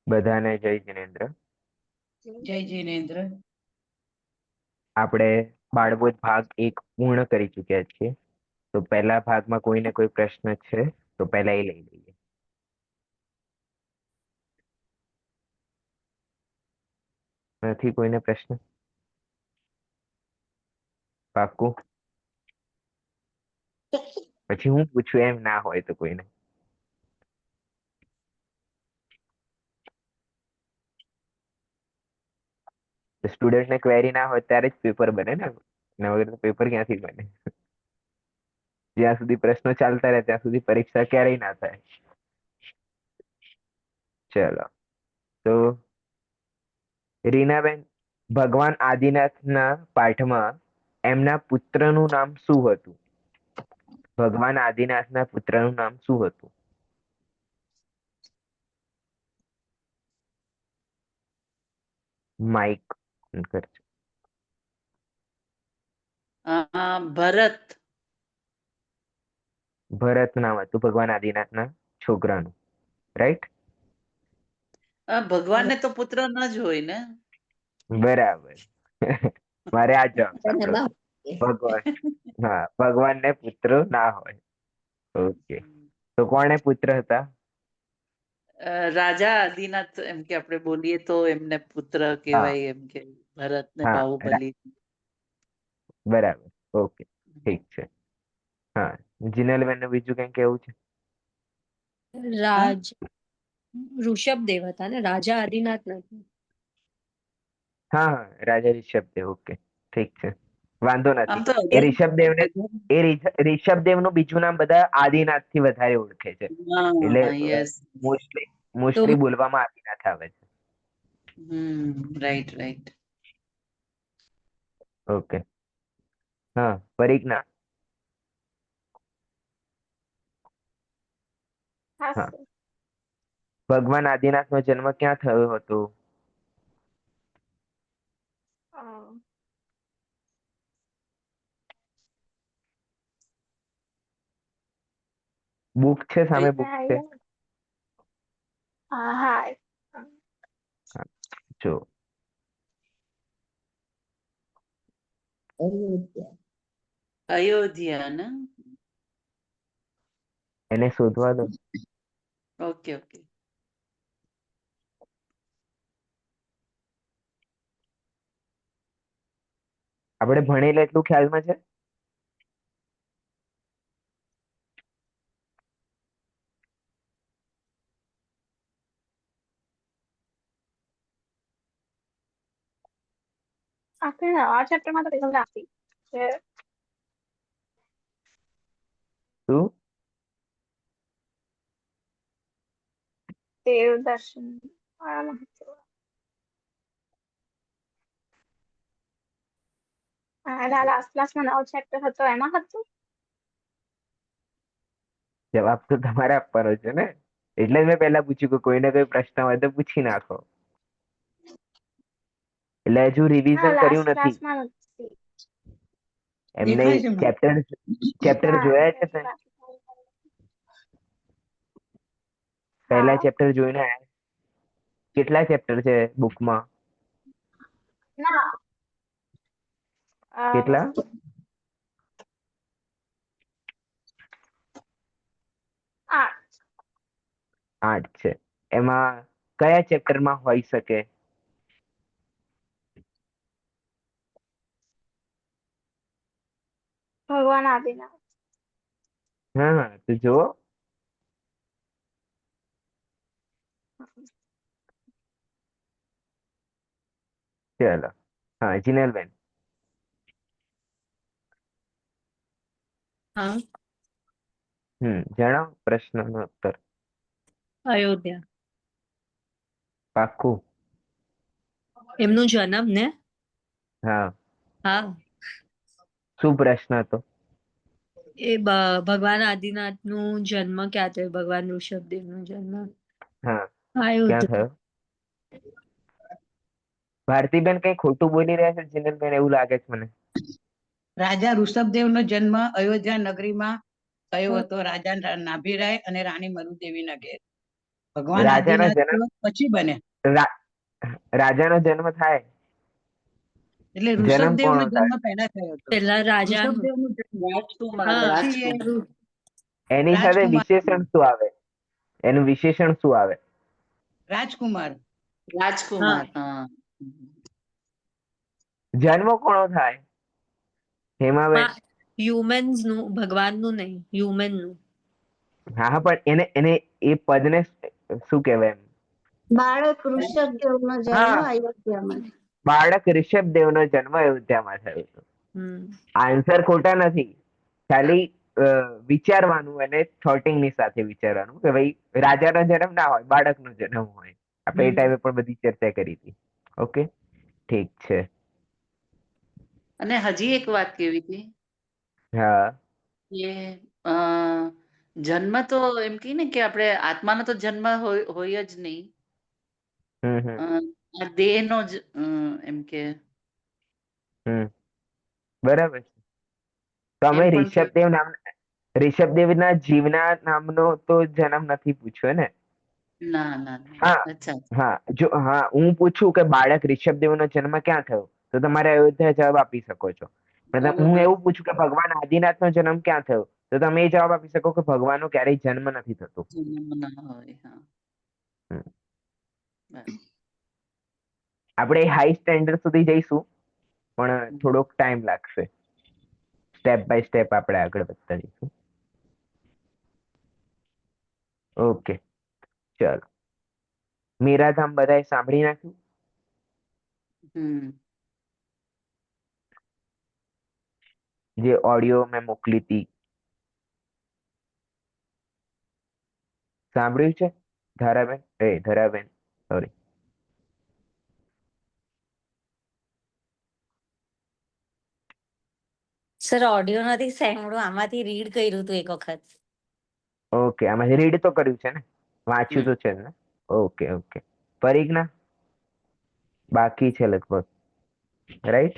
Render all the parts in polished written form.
બધાને જય જિનેન્દ્ર. જય જિનેન્દ્ર. આપણે બાળબોધ ભાગ 1 પૂર્ણ કરી ચૂક્યા છીએ. તો પહેલા ભાગમાં કોઈને કોઈ પ્રશ્ન છે તો પહેલા એ લઈ લઈએ. નથી કોઈને પ્રશ્ન? પાક્કું? પછી હું પૂછું એમ ના હોય તો કોઈને. સ્ટુડન્ટને ક્વેરી ના હોય ત્યારે જ પેપર બને ને, એના વગર પેપર ક્યાંથી બને? જ્યાં સુધી પ્રશ્નો ચાલતા રહે ત્યાં સુધી પરીક્ષા ક્યારેય ના થાય. ચલો તો રીનાબેન, ભગવાન આદિનાથના પાઠમાં એમના પુત્રનું નામ શું હતું? ભગવાન આદિનાથના પુત્રનું નામ શું હતું? માઇક કરજો. ભરત. ભરત નામ હતું ભગવાન આદિનાથના છોકરાનું, રાઈટ? ભગવાનને તો પુત્ર ન જ હોય ને. બરાબર. મારે આ જવાબ સાંભળો. ભગવાન, હા, ભગવાનને પુત્ર ના હોય. ઓકે, તો કોને પુત્ર હતા? રાજા આદિનાથ એમ કે આપણે બોલીએ તો એમને પુત્ર હા કહેવાય, એમ કે ભરત ને હા બાહુબલી. બરાબર. ઓકે, ઠીક છે. હા, જીનલબેન નું બીજું કઈ કેવું છે? રાજ ઋષભદેવ હતા ને, રાજા આદિનાથ નથી. હા હા, રાજા ઋષભદેવ. ઓકે, ઠીક છે, વાંધો આમ નથી. તો એ ઋષભદેવને હા, ઋષભદેવનું બીજું નામ બધા આદિનાથ થી વધારે ઓળખે છે, એટલે યસ. મોસ્ટલી તો મોસ્ટલી બોલવામાં આદિનાથ આવે છે. Right right. ઓકે. હા, પરિજ્ઞા. હા, ભગવાન આદિનાથ નો જન્મ ક્યાં થયો હતો? બુક છે સામે, બુક છે. હા, જો અયોધ્યા ને. એને શોધવા દો. Okay okay. આપણે ભણેલા એટલું ખ્યાલમાં છે? આપણે આ ચેપ્ટરમાં તો રિઝલ્ટ આપી છે. શું? દેવદર્શન વાળા મહત્વ. લાસ્ટ ક્લાસમાં નવો ચેપ્ટર હતો એમાં હતું. જવાબ તો તમારે આપવાનો છે ને, એટલે જ મેં પહેલા પૂછ્યું કે કોઈને કોઈ પ્રશ્ન હોય તો પૂછી નાખો. એટલે હજુ રિવિઝન કર્યું લાસ્ટ નથી. ક્લાસમાં નથી. એમને ચેપ્ટર જોયા છે ને? પહેલા ચેપ્ટર જોઈને આયા? કેટલા ચેપ્ટર છે બુકમાં? ના, કેટલા? 8. 8 છે. એમાં કયા ચેપ્ટરમાં હોઈ શકે? ભગવાન આદિનાથ. હા, તો જુઓ. ચલો, હા, જીનલબેન. હા, જણાવો પ્રશ્નનો ઉત્તર. અયોધ્યા. પાક્કું? એમનું જન્મ ને. હા. હા, શું પ્રશ્ન હતો? એ ભગવાન આદિનાથ નું જન્મ ક્યાં થયો? ભગવાન ઋષભદેવ નો જન્મ હા, ક્યાં અયોધ્યા. થયો? ભારતીબેન કઈ ખોટું બોલી રહ્યા છે જીનલબેન, એવું લાગે છે મને. રાજા ઋષભદેવ નો જન્મ અયોધ્યા નગરીમાં થયો હતો, રાજા નાભીરાય અને રાણી મરુદેવીના ઘેર. ભગવાન રાજાનો આદિનાથ જન્મ તો પછી બને, રાજાનો જન્મ થાય, એટલે જન્મ ઋષભદેવ નો કોનો થાય? જન્મ પહેલા થયો હતો. પેલા રાજા ઋષભદેવ નો જન્મ રાજકુમાર હા. પછી એ રાજકુમાર એની સાથે રાજકુમાર વિશેષણ શું આવે? એનું વિશેષણ શું આવે? રાજકુમાર રાજકુમાર હા જન્મ કોનો થાય? હેમાબેન. હ્યુમન્સ નું, ભગવાન નું નહીં, હ્યુમન નું. હા હા, પણ એને એ પદને શું કહેવાય? બાળક ઋષભદેવનો જન્મ હા, અયોધ્યામાં. બાળક ઋષભદેવનો જન્મ અયોધ્યામાં થયો હતો. હમ. આન્સર ખોટા નથી, ખાલી વિચારવાનું અને થોટિંગ ની સાથે વિચારવાનું કે ભાઈ રાજાનો જન્મ ના હોય, બાળકનો જન્મ હોય. આપણે એ ટાઈમે પણ બધી ચર્ચા કરી હતી. ઓકે, ઠીક છે. અને હજી એક વાત કેવી હતી હા કે અ જન્મ તો એમ કહી ને કે આપણે આત્માનો તો જન્મ હોય જ નહીં, હમ હમ આ દેહનો જ એમ કે હમ બરાબર છે. તો અમે એમ પણ ઋષભદેવના જીવના નામનો તો જન્મ નથી પૂછ્યો ને? ના ના ના. હા અચ્છા હા, જો હા હું પૂછું કે બાળક ઋષભદેવનો જન્મ ક્યાં થયો, તો તમારે અયોધ્યા જવાબ આપી શકો છો. પણ હું બરોબર એવું પૂછું કે ભગવાન આદિનાથનો જન્મ ક્યાં થયો, તો તમે એ જવાબ આપી શકો કે ભગવાનનો ક્યારેય જન્મ નથી થતો. જન્મ ના હોય હા હમ. બરાબર. આપણે હાઈ સ્ટેન્ડર્ડ સુધી જઈશું, પણ હમ. થોડોક ટાઈમ લાગશે. સ્ટેપ બાય સ્ટેપ આપણે આગળ વધતા જઈશું. ઓકે, ચાલો. મીરાધામ બધાએ સાંભળી નાખ્યું? હમ જે ઓડિયો મેં મોકલી હતી, સાંભળ્યું છે? ધરાબેન સોરી. સર ઓડિયો નથી સાંભળ્યું, આમાંથી રીડ કર્યું હતું એક વખત. ઓકે, આમાં રીડ તો કર્યું છે ને, વાંચ્યું હમ તો છે ને? Okay okay. પરિજ્ઞા બાકી છે લગભગ, રાઈટ?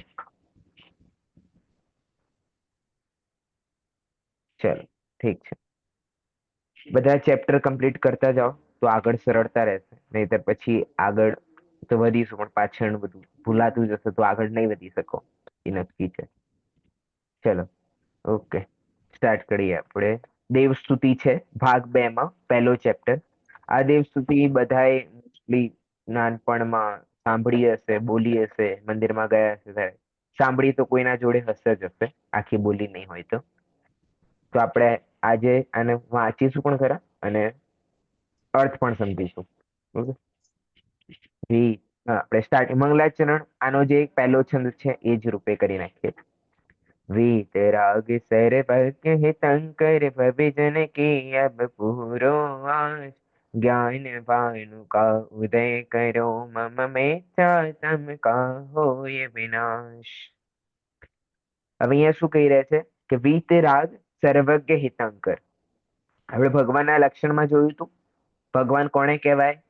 ચલો ઠીક છે. બધા ચેપ્ટર કમ્પ્લીટ કરતા જાઓ તો આગળ સરળતા રહેશે, નહીતર પછી આગળ તો વધીશું પણ પાછળ બધું ભૂલાતું જશે તો આગળ નહીં વધી શકો, એ નક્કી છે. ચલો ઓકે, સ્ટાર્ટ કરીએ આપણે. દેવસ્તુતિ છે ભાગ 2 માં પહેલો ચેપ્ટર. આ દેવસ્તુતિ બધાએ મોસ્ટલી નાનપણમાં સાંભળી હશે, બોલી હશે, મંદિરમાં ગયા હશે ત્યારે. સાંભળી તો કોઈના જોડે હશે જ હશે, આખી બોલી નહીં હોય તો. તો આપણે આજે આને વાંચીશું પણ ખરા અને અર્થ પણ સમજીશું. ઓકે, આપણે સ્ટાર્ટ મંગલાચરણ, આનો જે પહેલો છંદ છે એ જ રૂપે કરી નાખીએ. वीतराग सर्वज्ञ हितंकर भविजन की अब पूरो आस ज्ञान भानु का उदय करो मम मेचा तम का होय विनाश. હવે અહીંયા શું કહી રહ્યા છે કે વીતરાગ સર્વજ્ઞ હિતંકર. આપણે ભગવાનના લક્ષણમાં જોયું હતું, ભગવાન કોને કહેવાય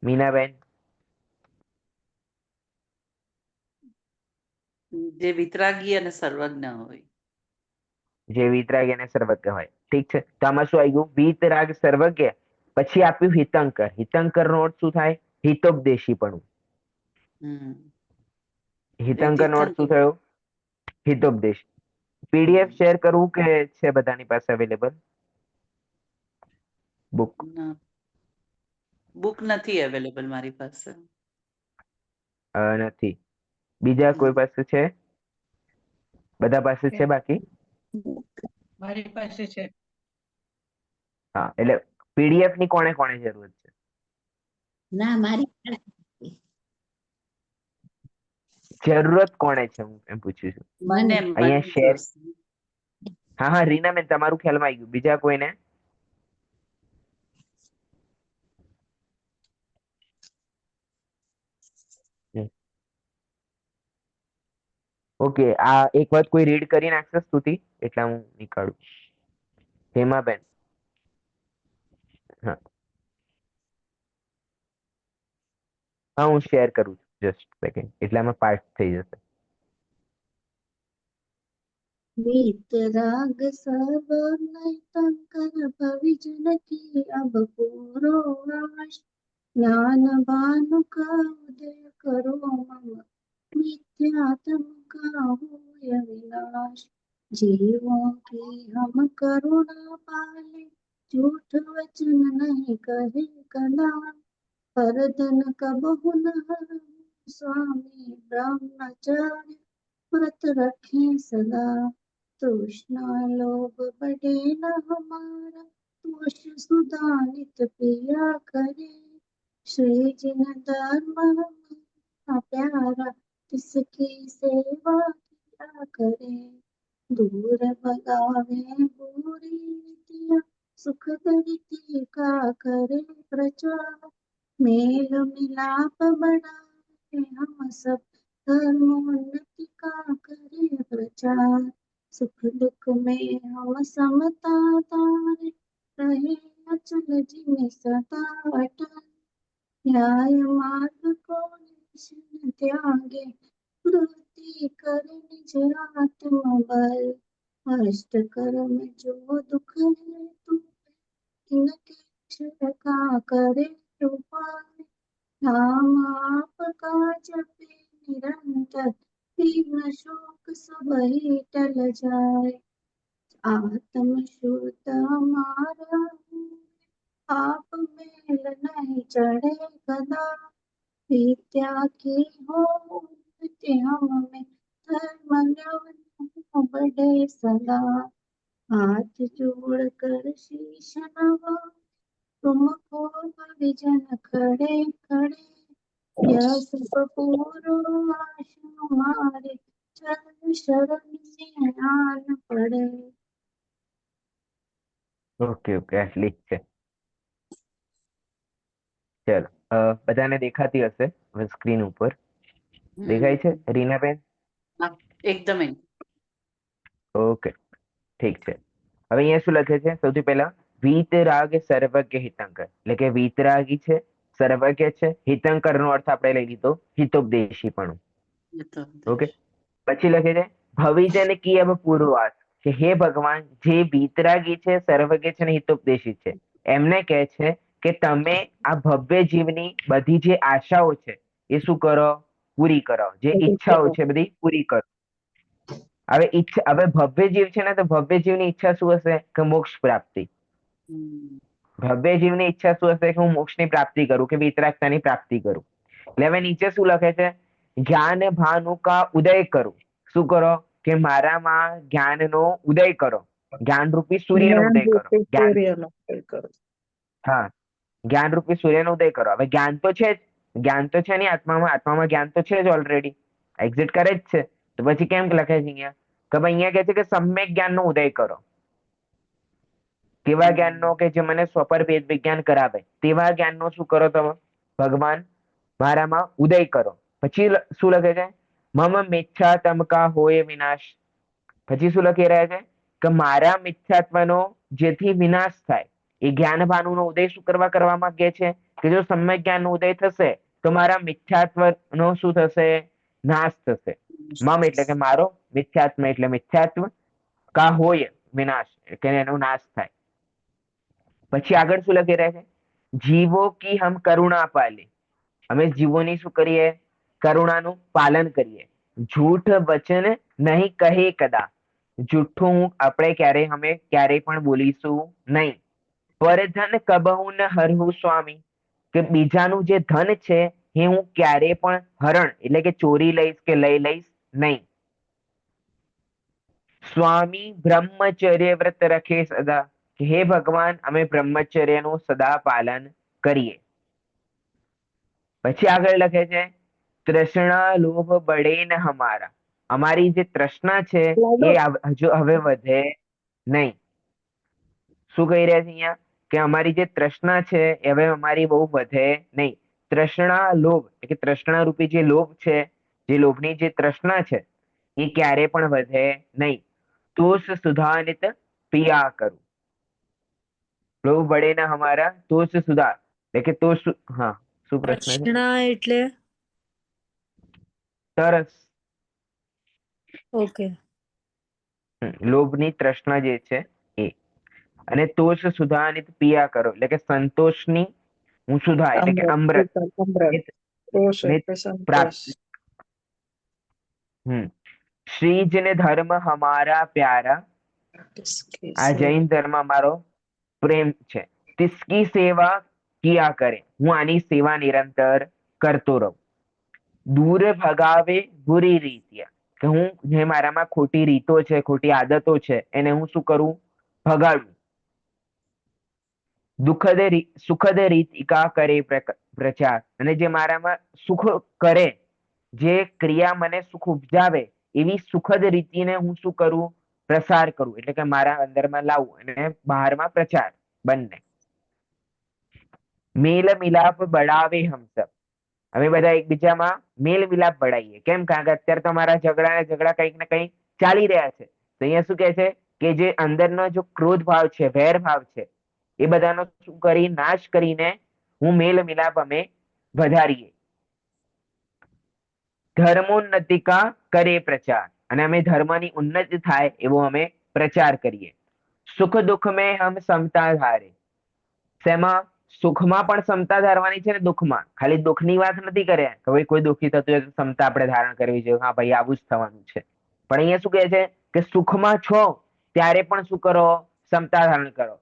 મીનાબેન? જે વિતરાગી અને સર્વજ્ઞ હોય. જે વિતરાગ અને સર્વજ્ઞ હોય. ઠીક છે, તો આમાં શું આવી ગયું? વિતરાગ સર્વજ્ઞ, પછી આપ્યું હિતંકર. હિતંકર નો અર્થ શું થાય? હિતોપદેશીપણું. હમ હિતંકર નો અર્થ શું થયો? હિતોપદેશ. પીડીએફ શેર કરવું કે છે બધાની પાસે અવેલેબલ? બુક બુક નથી અવેલેબલ મારી પાસે. નથી. બીજા કોઈ પાસે છે? બધા પાસે છે બાકી? મારી પાસે છે. હા, એટલે પીડીએફ ની કોને કોને જરૂર છે? ના, મારી જરૂરત કોને છે હું એમ પૂછું છું. મને અહીંયા શેર. જોશે. હા હા રીનાબેન, તમારું ખ્યાલમાં આવી ગયું. બીજા કોઈને? ઓકે, આ એક વાત કોઈ રીડ કરી નાખશે સ્તુતિ, એટલે હું નીકાળું. હેમાબેન. હા હા, હું શેર કરું છું, જસ્ટ સેકન્ડ, એટલે આમાં પાર્ટ થઈ જશે. वीतराग सर्वज्ञ हितंकर भविजन की अब पूरो विनाश ज्ञान भानु का उदय करो मम मिथ्यात्म का होय विनाश जीवों की हम करुणा पाले झूठ वचन नहीं कहे कला परधन कबहु न हरऊ स्वामी ब्रह्मचार्य व्रत रखे सदा तृष्णा लोभ बढ़े न हमारा तुष सुधा नित पिया करे श्री जिन धर्म हमारा प्यारा तिसकी सेवा किया करे दूर भगावे बुरी रीतियां सुख धरती का करे प्रचार मेल मिलाप बढ़ावे हम सब धर्मोन्नति का करे प्रचार सुख दुख में हम समता तारे रहे अचल जिन सदा अटल न्याय मार्ग को निश्चय त्यागे वृत्ति कर निज आत्म बल अष्ट कर्म जो दुख है तू इनके क्षय का करे उपाय नाम आपका जपे निरंतर विघ्न शोक सब ही टल जाए आत्म शुद्ध हमारा आप मेल नहीं चढ़े कदा विद्या की हो हम में धर्म ज्ञान बढ़े सदा हाथ जोड़ कर शीश नवा तुमको परिजन खड़े खड़े यह सब पूर्व आश हमारे चरण शरण में आन पड़े ઓકે ઓકે આટલી જ છે. ચલો બધાને દેખાતી હશે હવે સ્ક્રીન ઉપર દેખાય છે રીનાબેન? હા, એકદમ એમ. ઓકે ઠીક છે. હવે અહીંયા શું લખે છે? સૌથી પહેલા વીતરાગ સર્વજ્ઞ હિતંકર, એટલે કે વીતરાગી છે, સર્વજ્ઞ છે, હિતંકર નો અર્થ આપણે લઈ લીધો હિતોપદેશીપણું. એ તો ઓકે પછી લખે છે ભવિજન કી અબ પૂર્વાસ, કે હે ભગવાન જે વીતરાગી છે, સર્વજ્ઞ છે અને હિતોપદેશી છે એમને કહે છે કે તમે આ ભવ્ય જીવની બધી જે આશાઓ છે એ શું કરો? પૂરી કરો. જે ઈચ્છાઓ છે બધી પૂરી કરો. હવે ભવ્ય જીવ છે ને, તો ભવ્ય જીવની ઈચ્છા શું હશે? કે મોક્ષ પ્રાપ્તિ. હમ. ભવ્ય જીવની ઈચ્છા શું હશે? કે હું મોક્ષની પ્રાપ્તિ કરું, કે વિતરાગતાની પ્રાપ્તિ કરું. એટલે હવે નીચે શું લખે છે? જ્ઞાન ભાનુ કા ઉદય કરું. શું કરો? કે મારામાં જ્ઞાનનો ઉદય કરો, જ્ઞાન રૂપી સૂર્યનો ઉદય કરો. હા, જ્ઞાન રૂપી સૂર્યનો ઉદય કરો. હવે જ્ઞાન તો છે જ, જ્ઞાન તો છે નહીં આત્મામાં, આત્મામાં જ્ઞાન તો છે જ ઓલરેડી, એક્ઝિટ કરે જ છે. તો પછી કેમ લખે છે અહીંયા? કે ભાઈ અહીંયા કહે છે કે સમ્યક જ્ઞાનનો ઉદય કરો. કેવા જ્ઞાનનો? કે જે મને સ્વપર ભેદ વિજ્ઞાન કરાવે તેવા જ્ઞાનનો શું કરો તમે? ભગવાન મારામાં ઉદય કરો. પછી શું લખે છે? મમ મિથ્યા તમકા હોય વિનાશ. પછી શું લખી રહ્યા છે? કે મારા મિથ્યાત્વનો જેથી વિનાશ થાય એ જ્ઞાન ભાનુનો ઉદય શું કરવા માંગે છે? કે જો સમ્યક જ્ઞાનનો ઉદય થશે તો મારા મિથ્યાત્વનો શું થશે? નાશ થશે. મમ એટલે કે મારો, મિથ્યાત્મ એટલે મિથ્યાત્વ, કા હોય વિનાશ કે એનો નાશ થાય. પછી આગળ શું લખી રહ્યા છે? જીવો કી હમ કરુણા પાલે, અમે જીવોની શું કરીએ? કરુણાનું પાલન કરીએ. જૂઠ વચન નહીં કહે કદા, જૂઠું આપણે ક્યારેય પણ બોલીશું નહીં. પરધન કબહુ ન હરહુ સ્વામી, કે બીજાનું જે ધન છે એ હું ક્યારેય પણ હરણ એટલે કે ચોરી લઈશ કે લઈ લઈશ નહીં. સ્વામી બ્રહ્મચર્ય વ્રત રખે સદા, કે હે ભગવાન અમે બ્રહ્મચર્યનું સદા પાલન કરીએ. પછી આગળ લખે છે તૃષ્ણા લોભ બળે ન હમારા, અમારી જે તૃષ્ણા છે એ હજુ હવે વધે નહીં. શું કહી રહ્યા છે અહીંયા? કે અમારી જે તૃષ્ણા છે એ હવે અમારી બહુ વધે નહીં. તૃષ્ણા લોભ એટલે કે તૃષ્ણા રૂપી જે લોભ છે, જે લોભની જે તૃષ્ણા છે એ ક્યારે પણ વધે નહીં. તોષ સુધાનિત પિયા કરું. લોભ બળે ના હમારા તોષ સુધા, એટલે કે તોષ. હા, શું પ્રશ્ન છે? તૃષ્ણા એટલે તરસ. ઓકે. લોભની તૃષ્ણા જે છે એ. અને તોષ સુધાનિત પિયા કરો એટલે કે સંતોષની હું સુધા એટલે કે અમૃત અમૃત રોષ ને એટલે પ્રાપ્ત. સંતોષ. શ્રીજ ને ધર્મ હમારા પ્યારા, કિસકી આ જૈન ધર્મ અમારો પ્રેમ છે. તિસકી સેવા કિયા કરે, હું આની સેવા નિરંતર કરતો રહું. દૂર ભગાવે બુરી રીતિયા, કે હું જે મારામાં ખોટી રીતો છે, ખોટી આદતો છે, એને હું શું કરું? ભગાડું. સુખદ રીતિકા કરે પ્રચાર, અને જે મારામાં સુખ કરે, જે ક્રિયા મને સુખ ઉપજાવે એવી સુખદ રીતિને હું શું કરું? પ્રસાર કરું, એટલે કે મારા અંદરમાં લાવું અને બહારમાં પ્રચાર બંને. મેલ મિલાપ બળાવે હમ સબ, અમે બધા એકબીજામાં મેલ મિલાપ બળાઈએ. કેમ? કારણ કે અત્યારે તો અમારા ઝઘડા કંઈક ને કંઈક ચાલી રહ્યા છે. તો અહીંયા શું કહે છે કે જે અંદરનો જો ક્રોધ ભાવ છે, વેર ભાવ છે, એ બધાનો શું કરી નાશ કરીને હું મેલ મિલાપ અમે વધારીએ. ધર્મોન્નતિ કા કરે પ્રચાર, અને અમે ધર્મની ઉન્નતિ થાય એવો અમે પ્રચાર કરીએ. સુખ દુઃખ મેં હમ સમતા ધારે, શેમાં? સુખમાં પણ સમતા ધારવાની છે ને દુઃખમાં. ખાલી દુઃખની વાત નથી કરે કે ભાઈ કોઈ દુઃખી થતું હોય તો સમતા આપણે ધારણ કરવી જોઈએ, હા ભાઈ આવું જ થવાનું છે. પણ અહીંયા શું કહે છે કે સુખમાં છો ત્યારે પણ શું કરો? સમતા ધારણ કરો.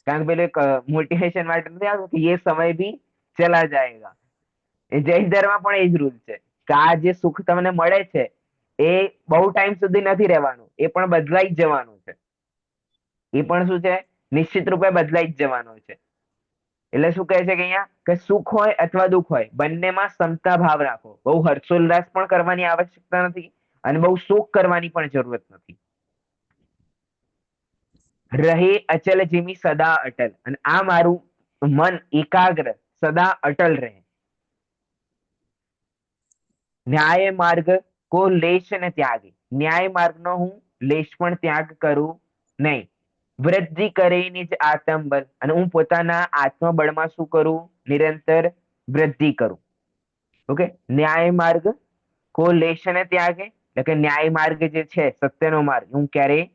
કારણ કે પેલું મોટિવેશન માટે નથી આવતું કે એ સમય ભી ચલા જાયેગા. એ જૈન ધર્મ પણ એ જ રૂલ છે કે આ જે સુખ તમને મળે છે એ બહુ ટાઈમ સુધી નથી રહેવાનું, એ પણ બદલાઈ જ જવાનું છે. એ પણ શું છે? નિશ્ચિત રૂપે બદલાઈ જ જવાનું છે. એટલે શું કહે છે કે અહીંયા કે સુખ હોય અથવા દુઃખ હોય, બંનેમાં સમતા ભાવ રાખો. બહુ હર્ષોલ્લાસ પણ કરવાની આવશ્યકતા નથી અને બહુ શોક કરવાની પણ જરૂરત નથી. રહે અચલ જીમી સદા અટલ, અને આ મારું મન એકાગ્ર સદા અટલ રહે. ન્યાય માર્ગ કો લેશ ને ત્યાગે, ન્યાય માર્ગનો હું લેશ પણ ત્યાગ કરું નહીં. વૃદ્ધિ કરે નિજ આત્મબળ, અને હું પોતાના આત્મબળમાં શું કરું? નિરંતર વૃદ્ધિ કરું. ઓકે, ન્યાય માર્ગ કો લેશ ને ત્યાગે, એટલે કે ન્યાય માર્ગ જે છે, સત્યનો માર્ગ, હું ક્યારેય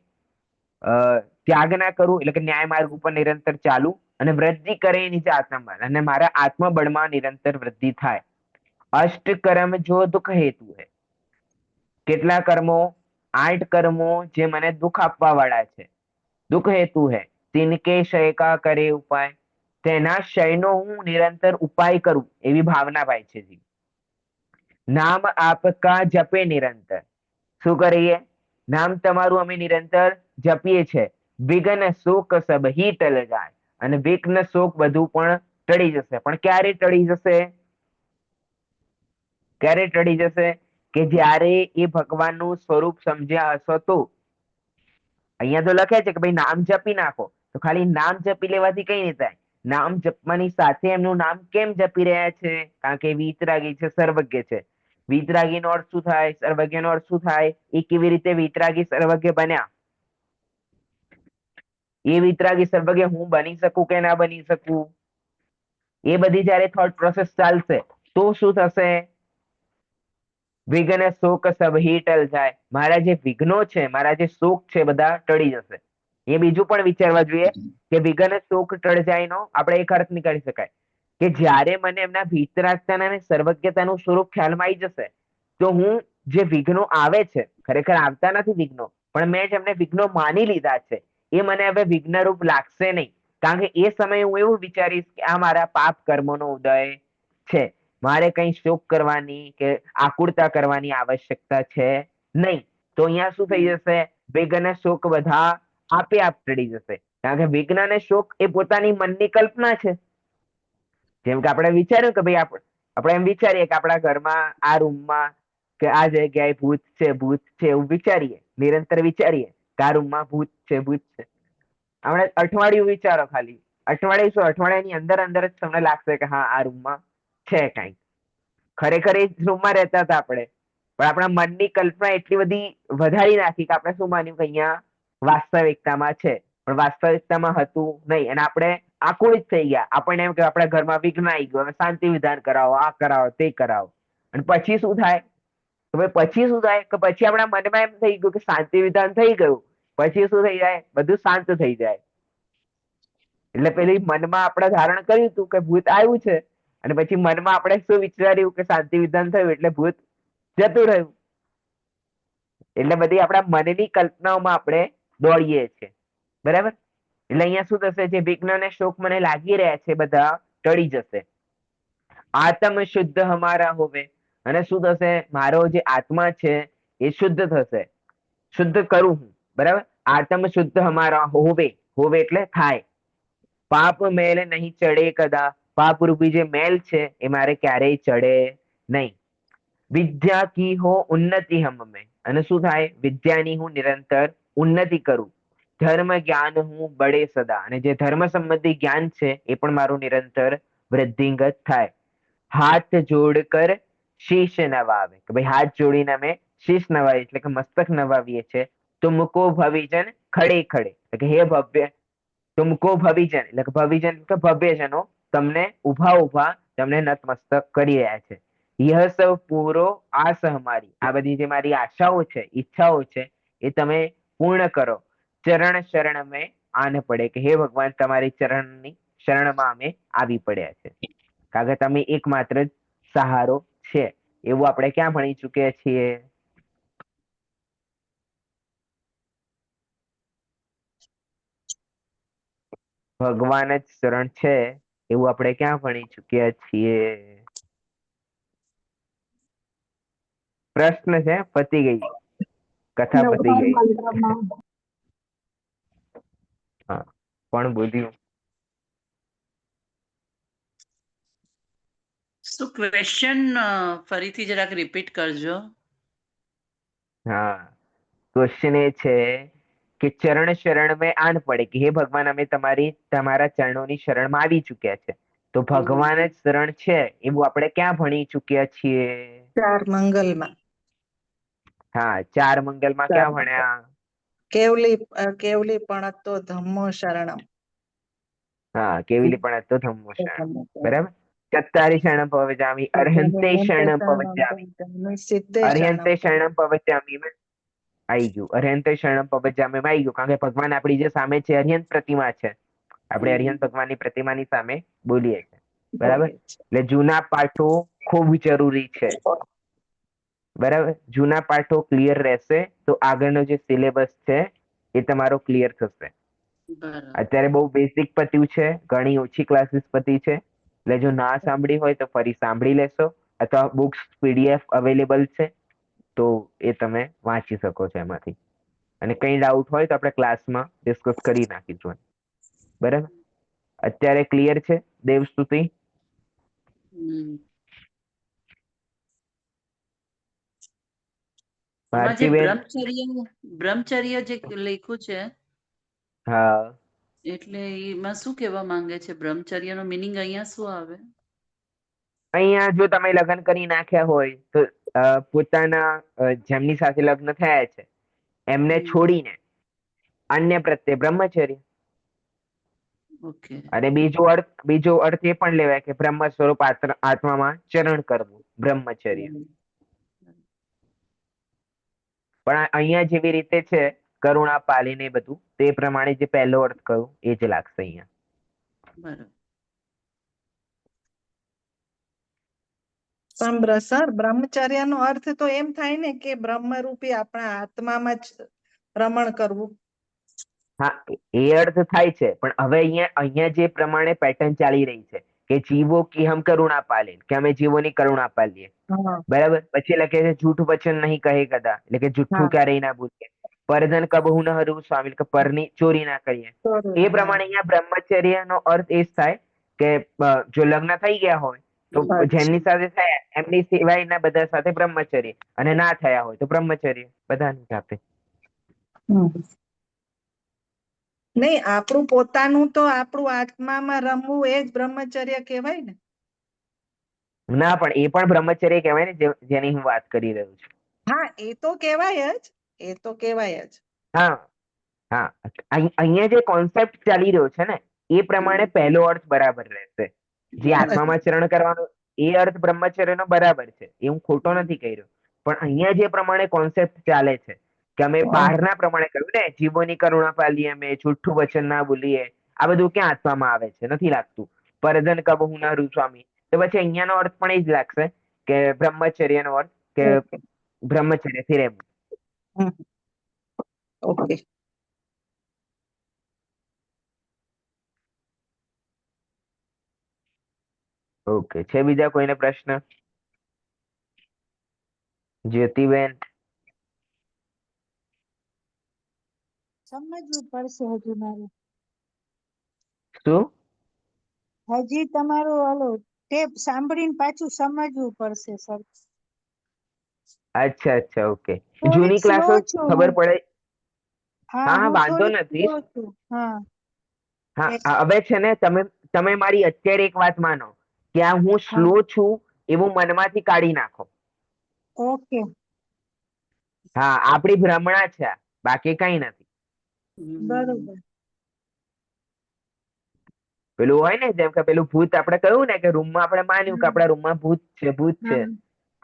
ત્યાગ ના કરું, એટલે કે ન્યાય માર્ગ ઉપર નિરંતર ચાલુ. અને વૃદ્ધિ કરે નિજ આત્મબળ, અને મારા આત્મબળમાં નિરંતર વૃદ્ધિ થાય. અષ્ટ કર્મ જો દુઃખ હેતુ હૈ, કેટલા કર્મો? 8 કર્મો જે મને દુઃખ આપવા વાળા છે, દુઃખ હેતુ હૈ. તિનકે ક્ષય કા કરે ઉપાય, તેના ક્ષયનો હું નિરંતર ઉપાય કરું એવી ભાવના ભાઈ છે જી. નામ આપકા જપે નિરંતર, શું કરીએ? નામ તમારું અમે નિરંતર જપીએ છે. વિઘ્ન શોક સબ હી ટલ જાય, અને વિઘ્ન શોક બધું પણ ટળી જશે. પણ ક્યારે ટળી જશે? ક્યારે ટળી જશે? કે જ્યારે એ ભગવાનનું સ્વરૂપ સમજ્યા હશો તો. અહીંયા તો લખે છે કે ભાઈ નામ જપી નાખો, તો ખાલી નામ જપી લેવાથી કઈ નહીં થાય. નામ જપવાની સાથે એમનું નામ કેમ જપી રહ્યા છે? કારણ કે વિતરાગી છે, સર્વજ્ઞ છે. વિતરાગીનો અર્થ શું થાય? સર્વજ્ઞનો અર્થ શું થાય? એ કેવી રીતે વિતરાગી સર્વજ્ઞ બન્યા? એ વિતરાગી સર્વજ્ઞ હું બની શકું કે ના બની શકું? એ બધી જયારે થોટ પ્રોસેસ ચાલશે તો શું થશે? વિઘ્ન શોક સબ હી ટલ જાય, મારા જે વિઘ્નો છે, મારા જે શોક છે, બધા ટળી જશે. એ બીજું પણ વિચારવા જોઈએ કે વિઘ્ન શોક ટળ જાય નો આપણે એક અર્થ નીકાળી શકાય કે જ્યારે મને એમના વિતરાગતાના અને સર્વજ્ઞતાનું સ્વરૂપ ખ્યાલમાં આવી જશે તો હું જે વિઘ્નો આવે છે, ખરેખર આવતા નથી વિઘ્નો, પણ મેં જેમને વિઘ્નો માની લીધા છે એ મને હવે વિઘ્નરૂપ લાગશે નહીં. કારણ કે એ સમયે હું એવું વિચારીશ કે આ મારા પાપ કર્મોનો ઉદય છે, મારે કઈ શોક કરવાની કે આકુળતા કરવાની આવશ્યકતા છે નહીં. તો અહીંયા શું થઈ જશે? વિઘ્ન શોક બધા આપે આપ ટળી જશે. કારણ કે વિઘ્ન અને શોક એ પોતાની મનની કલ્પના છે. જેમ કે આપણે વિચાર્યું કે ભાઈ આપણે એમ વિચારીએ કે આપણા ઘરમાં આ રૂમમાં કે આ જગ્યાએ ભૂત છે, ભૂત છે, એવું વિચારીએ, નિરંતર વિચારીએ કે આ રૂમમાં ભૂત છે, ભૂત છે. આપણે અઠવાડિયું વિચારો, ખાલી અઠવાડિયું શું, અઠવાડિયાની અંદર જ તમને લાગશે કે હા આ રૂમમાં છે કઈક. ખરેખર એ રૂમમાં રહેતા હતા આપણે, પણ આપણા મનની કલ્પના એટલી બધી વધારી નાખી કે આપણે શું માન્યું કે અહીંયા વાસ્તવિકતામાં છે, પણ વાસ્તવિકતામાં હતું નહીં. અને આપણે આકુળિત થઈ ગયા. આપણને એમ કે આપણા ઘરમાં વિઘ્ન આવી ગયું, શાંતિ વિધાન કરાવો, આ કરાવો, તે કરાવો. અને પછી શું થાય? તો પછી શું થાય કે પછી આપણા મનમાં એમ થઈ ગયું કે શાંતિ વિધાન થઈ ગયું, પછી શું થઈ જાય? બધું શાંત થઈ જાય. એટલે પેલી મનમાં આપણે ધારણ કર્યું હતું કે ભૂત આવ્યું છે, અને પછી મનમાં આપણે શું વિચાર્યું કે શાંતિ વિધાન થયું એટલે ભૂત જતું રહ્યું. એટલે બધી આપણા મનની કલ્પનાઓમાં આપણે દોડીએ છીએ. બરાબર? એટલે અહીંયા શું થશે, જે વિઘ્ન અને શોક મને લાગી રહ્યા છે બધા ટળી જશે. આત્મ શુદ્ધ હમારા હોવે, અને શું થશે, મારો જે આત્મા છે એ શુદ્ધ થશે. શુદ્ધ કરું હું. બરાબર? આત્મ શુદ્ધ હમારા હોવે, હોવે એટલે થાય. પાપ મેલ નહીં ચડે કદા, પાપ રૂપી જે મેલ છે એ મારે ક્યારેય ચડે નહીં. વિદ્યા કી હો ઉન્નતિ હમ મેં, અને શું થાય, વિદ્યાની હું નિરંતર ઉન્નતિ કરું. ધર્મ જ્ઞાન હું બળે સદા, અને જે ધર્મ સંબંધી જ્ઞાન છે એ પણ મારું નિરંતર વૃદ્ધિંગત થાય. હાથ જોડ કર શીશ નવાવે, કે ભાઈ હાથ જોડીને અમે શીશ નવાવીએ એટલે કે મસ્તક નવાવીએ છે. તો મુકો ભવિજન ખડે ખડે, એટલે કે હે ભવ્ય, તુમકો ભવિજન એટલે કે ભવિજન એટલે કે ભવ્યજનો તમને ઉભા ઉભા તમને નતમસ્તક કરી રહ્યા છે. યહ સૌ પૂરો આસ હમારી, આ બધી જે મારી આશાઓ છે, ઈચ્છાઓ છે એ તમે પૂર્ણ કરો. ચરણ શરણ મેં આન પડે, કે હે ભગવાન તમારી ચરણની શરણમાં અમે આવી પડ્યા છે. કારણ કે તમે એકમાત્ર જ સહારો છે. એવું આપણે ક્યાં ભણી ચૂક્યા છીએ? ભગવાન જ શરણ છે એવું આપણે ક્યાં ભણી ચૂક્યા છીએ? પ્રશ્ન છે, પતી ગઈ કથા, પતી ગઈ. હા, કોણ બોલ્યું? શું ક્વેશ્ચન ફરીથી જરાક રિપીટ કરજો. હા, ક્વેશ્ચન એ છે કે ચરણ શરણ મેં આન પડે, કે હે ભગવાન અમે તમારા ચરણોની શરણમાં આવી ચૂક્યા છે. તો ભગવાન જ શરણ છે એવું આપણે ક્યાં ભણી ચૂક્યા છીએ? 4 મંગલમાં. હા, 4 મંગલમાં ક્યાં ભણ્યા? કેવલી પણ તો ધમ્મો શરણમ. હા, કેવલી પણ તો ધમ્મો શરણ. બરાબર? ચત્તારી શરણમ પવજામી, અર્હંતે શરણમ પવજામી. સિદ્ધે અર્હંતે શરણમ. શરણમ પવજામી માં આવી ગયું. અર્હંતે શરણમ પવજામી માં આવી ગયું, કારણ કે ભગવાન આપણી જે સામે છે અર્હંત પ્રતિમા છે. આપણે અર્હંત ભગવાનની પ્રતિમાની સામે બોલીએ છીએ. બરાબર? એટલે જૂના પાઠો ખૂબ જરૂરી છે. બરાબર? જૂના પાઠો ક્લિયર રહેશે તો આગળનો જે સિલેબસ છે એ તમારો ક્લિયર થશે. બરાબર. અત્યારે બહુ બેઝિક પત્યું છે, ઘણી ઓછી ક્લાસીસ પતી છે. એટલે જો ના સાંભળી હોય તો ફરી સાંભળી લેશો, અથવા બુક્સ PDF અવેલેબલ છે તો એ તમે વાંચી શકો છો એમાંથી. અને કઈ ડાઉટ હોય તો આપણે ક્લાસમાં ડિસ્કસ કરી નાખીશું. બરાબર? અત્યારે ક્લિયર છે દેવસ્તુતિ? હમ. આમાં જે ભારતીબેન? બ્રહ્મચર્ય જે લખ્યું છે, હા, એટલે એમાં શું કહેવા માંગે છે? બ્રહ્મચર્યનો મિનિંગ અહીંયા શું આવે? અહીંયા જો તમે લગ્ન કરી નાખ્યા હોય તો પોતાના જેમની સાથે લગ્ન થયા છે એમને છોડીને અન્ય પ્રત્યે બ્રહ્મચર્ય. ઓકે. અને બીજો અર્થ એ પણ લેવાય કે બ્રહ્મ સ્વરૂપ આત્મામાં ચરણ કરવું, બ્રહ્મચર્ય. પણ અહીંયા જેવી રીતે છે કરુણા પાલીને બધું, તે પ્રમાણે જે પહેલો અર્થ કહ્યું એ જ લાગશે અહીંયા. બરાબર. સર, બ્રહ્મચર્યનો અર્થ તો એમ થાય ને કે બ્રહ્મરૂપી આપણા આત્મામાં જ રમણ કરવું. હા, એ અર્થ થાય છે, પણ હવે અહીંયા જે પ્રમાણે પેટર્ન ચાલી રહી છે કે જીવો કી હમ કરુણા પાલે, કે અમે જીવોની કરુણા પાલીએ. હા, બરાબર? પછી લખે છે જૂઠ વચન નહીં કહે કદા, એટલે કે જુઠ્ઠું ક્યારેય ના બોલીએ. પરધન કબહુ ન હરવું સ્વામી, કે પરની ચોરી ના કરીએ. એ પ્રમાણે અહીંયા બ્રહ્મચર્ય નો અર્થ એ જ થાય કે જો લગ્ન થઈ ગયા હોય તો જેમની સાથે થયા એમની સિવાયના બધા સાથે બ્રહ્મચર્ય, અને ના થયા હોય તો બ્રહ્મચર્ય બધાની સાથે. નહીં, આપણું પોતાનું તો આપણું આત્મામાં રમવું એ જ બ્રહ્મચર્ય કહેવાય ને. ના, પણ એ પણ બ્રહ્મચર્ય કહેવાય ને, જેની હું વાત કરી રહ્યો છું. હા, એ તો કહેવાય જ, એ તો કહેવાય જ. હા હા, અહીંયા જે કોન્સેપ્ટ ચાલી રહ્યો છે ને એ પ્રમાણે પહેલો અર્થ બરાબર રહેશે. જે આત્મામાં ચરણ કરવાનો એ અર્થ બ્રહ્મચર્યનો બરાબર છે, એ હું ખોટો નથી કહી રહ્યો. પણ અહીંયા જે પ્રમાણે કોન્સેપ્ટ ચાલે છે કે અમે બહારના પ્રમાણે કહ્યું ને, જીવોની કરુણા પાલીએ, અમે જુઠ્ઠું વચન ના બોલીએ, આ બધું ક્યાં આત્મામાં આવે છે? નથી લાગતું. પરધન કબહુ ન રૂસ્વામી, તો પછી અહીંયાનો અર્થ પણ એ જ લાગશે કે બ્રહ્મચર્યનો અર્થ કે ઓકે બ્રહ્મચર્યથી રહેવું. ઓકે ઓકે, છે બીજા કોઈને પ્રશ્ન? જ્યોતિબેન? સમજવું પડશે હજુ મારે. શું? હજી તમારું ઓલો ટેપ સાંભળીને પાછું સમજવું પડશે સર. અચ્છા અચ્છા, ઓકે. થોડીક જૂની સ્લો ક્લાસો છું ખબર હું. પડે? હા હા, હું વાંધો થોડીક નથી. સ્લો છું. હા હા, હવે છે ને તમે મારી અત્યારે એક વાત માનો કે આ હું હા સ્લો છું એવું મનમાંથી કાઢી નાખો. ઓકે હા, આપણી ભ્રમણા છે આ, બાકી કઈ નથી. બરોબર. પેલું હોય ને, જેમ કે પેલું ભૂત આપણે કહ્યું ને કે રૂમમાં આપણે માન્યું કે હમ, આપણા રૂમમાં ભૂત છે, ભૂત છે. હા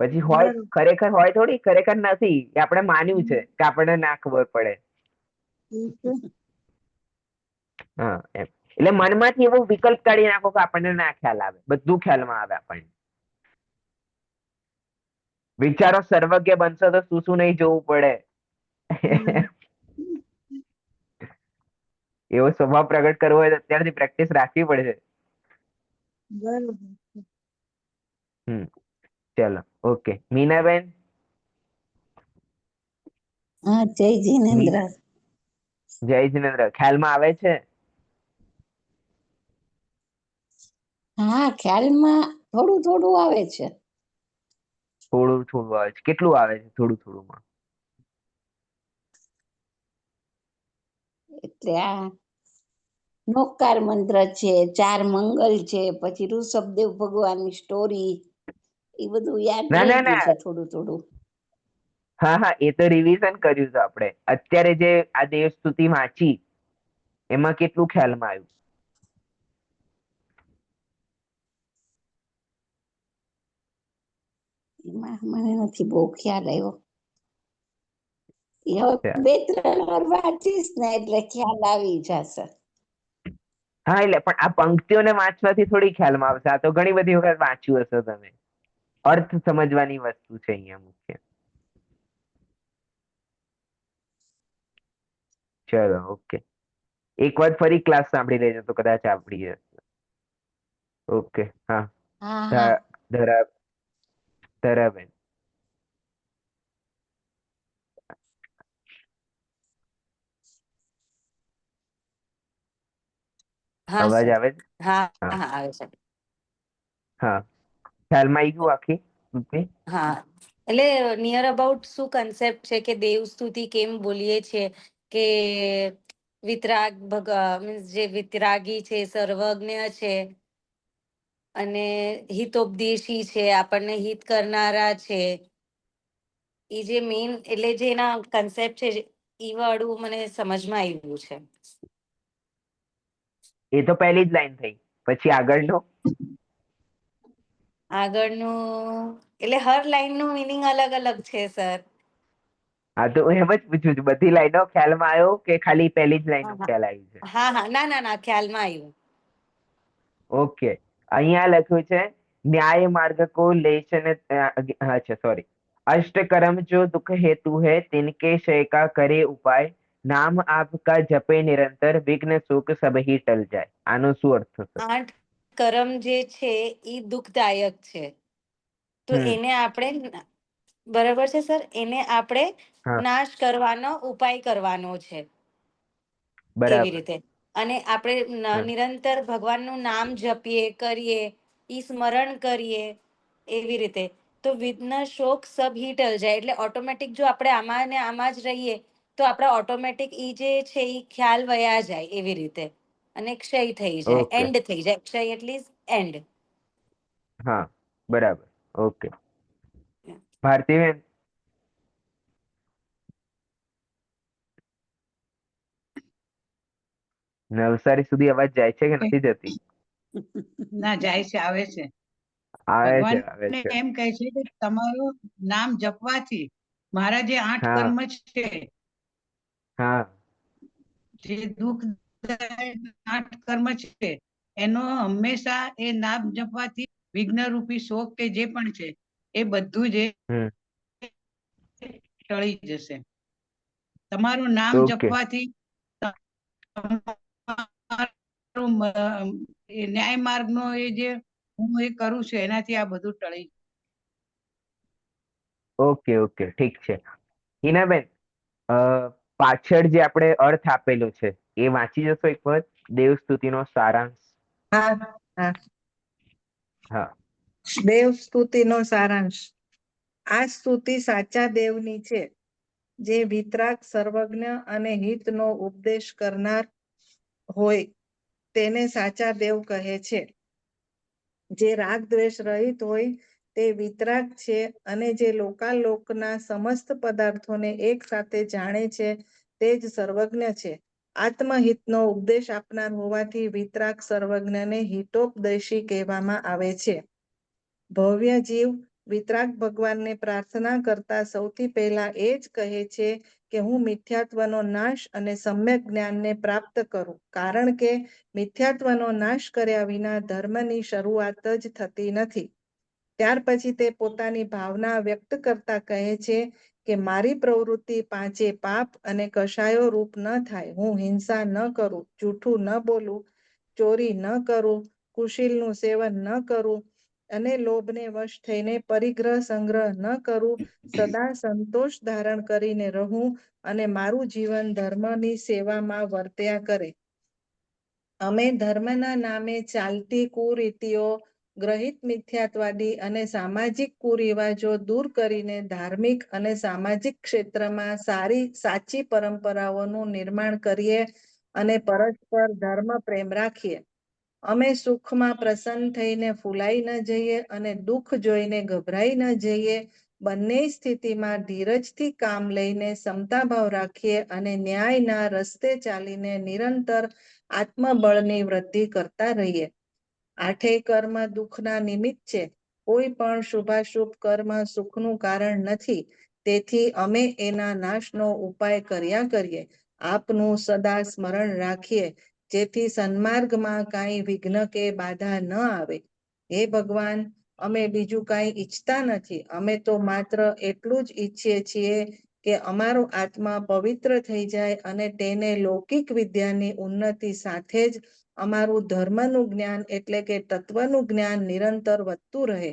પછી હોય બરોબર. ખરેખર હોય થોડી, ખરેખર નથી, એ આપણે માન્યું છે કે આપણને ના ખબર પડે. ઠીક છે. હા એમ. એટલે મનમાંથી એવો વિકલ્પ કાઢી નાખો કે આપણને ના ખ્યાલ આવે, બધું ખ્યાલમાં આવે આપણને. વિચારો સર્વજ્ઞ બનશો તો શું શું નહીં જોવું પડે. હમ, એવો સ્વભાવ પ્રગટ કરવો હોય તો અત્યારથી પ્રેક્ટિસ રાખવી પડશે. બરોબર. હમ, ચલો, ઓકે. મીનાબેન? હા, જય જીનેન્દ્ર. જય જીનેન્દ્ર. ખ્યાલમાં આવે છે? હા, ખ્યાલમાં થોડું થોડું આવે છે. થોડું થોડું આવે છે. કેટલું આવે છે થોડું થોડુંમાં? એટલે આ નોકાર મંત્ર છે, 4 મંગલ છે, પછી ઋષભદેવ ભગવાનની સ્ટોરી, એ બધું યાદ ના રહી ના ગયું ના, છે થોડું થોડું. હા હા, એ તો રિવિઝન કર્યું છે આપણે. અત્યારે જે આ દેવસ્તુતિ વાંચી એમાં કેટલું ખ્યાલમાં આવ્યું? એમાં મને નથી બહુ ખ્યાલ આવ્યો. એ હવે 2-3 વાર વાંચીશ ને એટલે ખ્યાલ આવી જશે. હા, એટલે પણ આ પંક્તિઓને વાંચવાથી થોડી ખ્યાલમાં આવશે. આ તો ઘણી બધી વખત વાંચ્યું હશે તમે. અર્થ સમજવાની વસ્તુ છે અહીંયા મુખ્ય. ચલો, ઓકે. એક વાર ફરી ક્લાસ સાંભળી લેજો તો કદાચ આવડી જશે. ઓકે. હા, હા હા ધરા ધરાબેન? હા અવાજ સર. આવે છે? હા હા હા આવે છે. હા, ખ્યાલમાં આવી ગયું આખી સ્તુતિ? હા, એટલે નિયર અબાઉટ શું કન્સેપ્ટ છે કે દેવ સ્તુતિ કેમ બોલીએ છીએ કે મીન્સ જે વિતરાગી છે, સર્વજ્ઞ છે અને હિતોપદેશી છે, આપણને હિત કરનારા છે. એ જે મેઇન એટલે જે એના કન્સેપ્ટ છે એ વાળું મને સમજમાં આવ્યું છે. એ તો પહેલી જ લાઈન થઈ. પછી આગળનો? આગળનું એટલે હર લાઈનનું મિનિંગ અલગ અલગ છે સર. હા, તો હું એમ જ પૂછું છું, બધી લાઈનો ખ્યાલમાં આવ્યો કે ખાલી પહેલી જ હા લાઈનનો ખ્યાલ આવ્યું છે? હા હા, ના ના ના, ખ્યાલમાં આવ્યું. ઓકે. અહીંયા લખ્યું છે न्याय मार्ग को लेशन, अच्छा सॉरी, अष्ट कर्म जो दुख हेतु है तिनके क्षय का करे उपाय, नाम आपका जपे निरंतर विघ्न सुख सब ही टल जाए. આનો શું અર્થ થશે? 8 કર્મ જે છે એ દુઃખદાયક છે, તો હમ. એને આપણે બરાબર છે સર, એને આપણે હા, નાશ કરવાનો ઉપાય કરવાનો છે એવી બરાબર. રીતે. અને આપણે હા, નિરંતર ભગવાનનું નામ જપીએ કરીએ, ઈ સ્મરણ કરીએ એવી રીતે, તો વિઘ્ન શોક સબ હી ટલ જાય. એટલે ઓટોમેટિક જો આપણે આમાં ને આમાં જ રહીએ તો આપણે ઓટોમેટિક ઈ જે છે એ ખ્યાલ વયા જાય એવી રીતે, અને ક્ષય થઈ જાય, ઓકે. એન્ડ થઈ જાય. ક્ષય એટલે એન્ડ. હા, બરાબર. ઓકે. ભારતીબેન? નવસારી સુધી અવાજ જાય છે કે નથી જતી? ના, જાય છે, આવે છે. આવે છે, ભગવાન આવે છે. એમ કહે છે કે તમારું નામ જપવાથી મારા જે 8 હા કર્મ છે, હા જે દુઃખ બધા 8 કર્મ છે એનો હંમેશા એ નામ જપવાથી વિઘ્ન રૂપી શોક કે જે પણ છે એ બધું જ હમ ટળી જશે. તમારું નામ ઓકે જપવાથી તમારું એ ન્યાય માર્ગનો એ જે હું એ કરું છું એનાથી આ બધું ટળી ઓકે ઓકે ઠીક છે. હિનાબેન, અ, પાછળ જે આપણે અર્થ આપેલો છે એ વાંચી જશો એક વખત, દેવસ્તુતિનો સારાંશ. હા હા. હા. દેવ સ્તુતિનો સારાંશ. આ સ્તુતિ સાચા દેવની છે, જે વિતરાગ, સર્વજ્ઞ અને હિતનો ઉપદેશ કરનાર હોય તેને સાચા દેવ કહે છે. જે રાગ દ્વેષ રહિત હોય તે વિતરાગ છે, અને જે લોકાલોકના સમસ્ત પદાર્થોને એક સાથે જાણે છે તે જ સર્વજ્ઞ છે. આત્મહિતનો ઉપદેશ આપનાર હોવાથી વિતરાગ સર્વજ્ઞને હિતોપદેશી કહેવામાં આવે છે. ભવ્ય જીવ વિતરાગ ભગવાનને પ્રાર્થના કરતા સૌથી પહેલા એ જ કહે છે કે હું મિથ્યાત્વનો નાશ અને સમ્યક જ્ઞાનને પ્રાપ્ત કરું, કારણ કે મિથ્યાત્વનો નાશ કર્યા વિના ધર્મની શરૂઆત જ થતી નથી. ત્યાર પછી તે પોતાની ભાવના વ્યક્ત કરતા કહે છે કે મારી પ્રવૃત્તિ પાંચે પાપ અને કશાયો રૂપ ન થાય. હું હિંસા ન કરું, જૂઠું ન બોલું, ચોરી ન કરું, કુશીલનું સેવન ન કરું અને લોભને વશ થઈને પરિગ્રહ સંગ્રહ ન કરું, સદા સંતોષ ધારણ કરીને રહું અને મારું જીવન ધર્મની સેવામાં વર્ત્યા કરે. અમે ધર્મના નામે ચાલતી કુરીતિઓ, ગ્રહિત મિથ્યાત્વાદી અને સામાજિક કુરિવાજો દૂર કરીને ધાર્મિક અને સામાજિક ક્ષેત્રમાં સાચી પરંપરાઓનું નિર્માણ કરીએ અને પરસ્પર ધર્મ પ્રેમ રાખીએ. અમે સુખમાં પ્રસન્ન થઈને ફૂલાઈ ન જઈએ અને દુઃખ જોઈને ગભરાઈ ન જઈએ. બંને સ્થિતિમાં ધીરજથી કામ લઈને સમતાભાવ રાખીએ અને ન્યાયના રસ્તે ચાલીને નિરંતર આત્મબળની વૃદ્ધિ કરતા રહીએ. આઠેય કર્મ દુઃખના નિમિત્ત છે. કોઈ પણ શુભાશુભ કર્મ સુખનું કારણ નથી. તેથી અમે એના નાશનો ઉપાય કર્યા કરીએ. આપનું સદા સ્મરણ રાખીએ, જેથી સન્માર્ગમાં કાંઈ વિઘ્ન કે બાધા ન આવે. હે ભગવાન, અમે બીજું કાંઈ ઈચ્છતા નથી. અમે તો માત્ર એટલું જ ઈચ્છીએ છીએ કે અમારો આત્મા પવિત્ર થઈ જાય અને તેને લૌકિક વિદ્યાની ઉન્નતિ સાથે જ અમારું ધર્મનું જ્ઞાન એટલે કે તત્વનું જ્ઞાન નિરંતર વધતું રહે.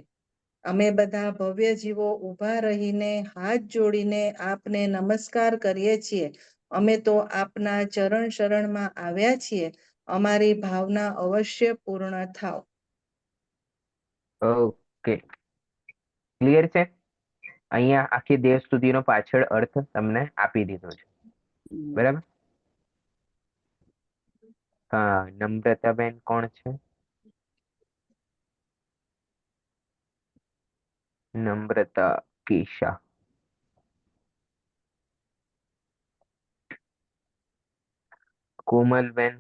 અમે બધા ભવ્ય જીવો ઊભા રહીને હાથ જોડીને આપને નમસ્કાર કરીએ છીએ. અમે તો આપના ચરણ શરણમાં આવ્યા છીએ. અમારી ભાવના અવશ્ય પૂર્ણ થાવ. ઓકે, ક્લિયર છે? અહીંયા આખી દેવસ્તુતિનો પાછળ અર્થ તમને આપી દીધો છે, બરાબર? હા, નમ્રતાબેન કોણ છે? નમ્રતા કેશા. કોમલબેન,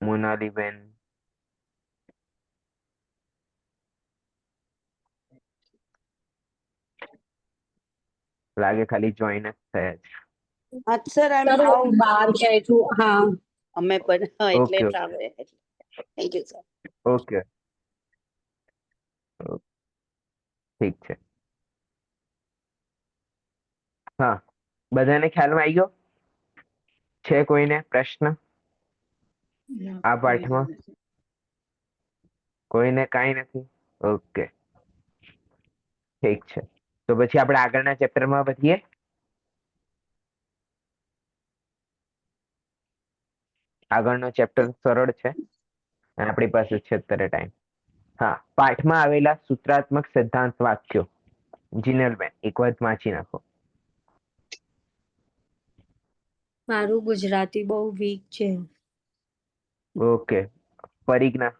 મોનાલીબેન, લાગે ખાલી જોઈન જ થયા છે. સર આઈ એમ બહાર જાય છું. હા, અમે પણ એટલે okay travel. Thank you sir. Okay, ઠીક છે. હા, બધાને ખ્યાલમાં આવી ગયો છે? કોઈને પ્રશ્ન આ પાઠમાં? કોઈને કાંઈ નથી? ઓકે, ઠીક છે. તો પછી આપણે આગળના ચેપ્ટરમાં વધીએ. આગળનો ચેપ્ટર સરળ છે અને આપણી પાસે છે અત્યારે ટાઈમ. હા, પાઠમાં આવેલા સૂત્રાત્મક સિદ્ધાંત વાક્યો જીનલબેન એક વાર વાંચી નાખો. મારું ગુજરાતી બહુ વીક છે. ઓકે, પરિજ્ઞા.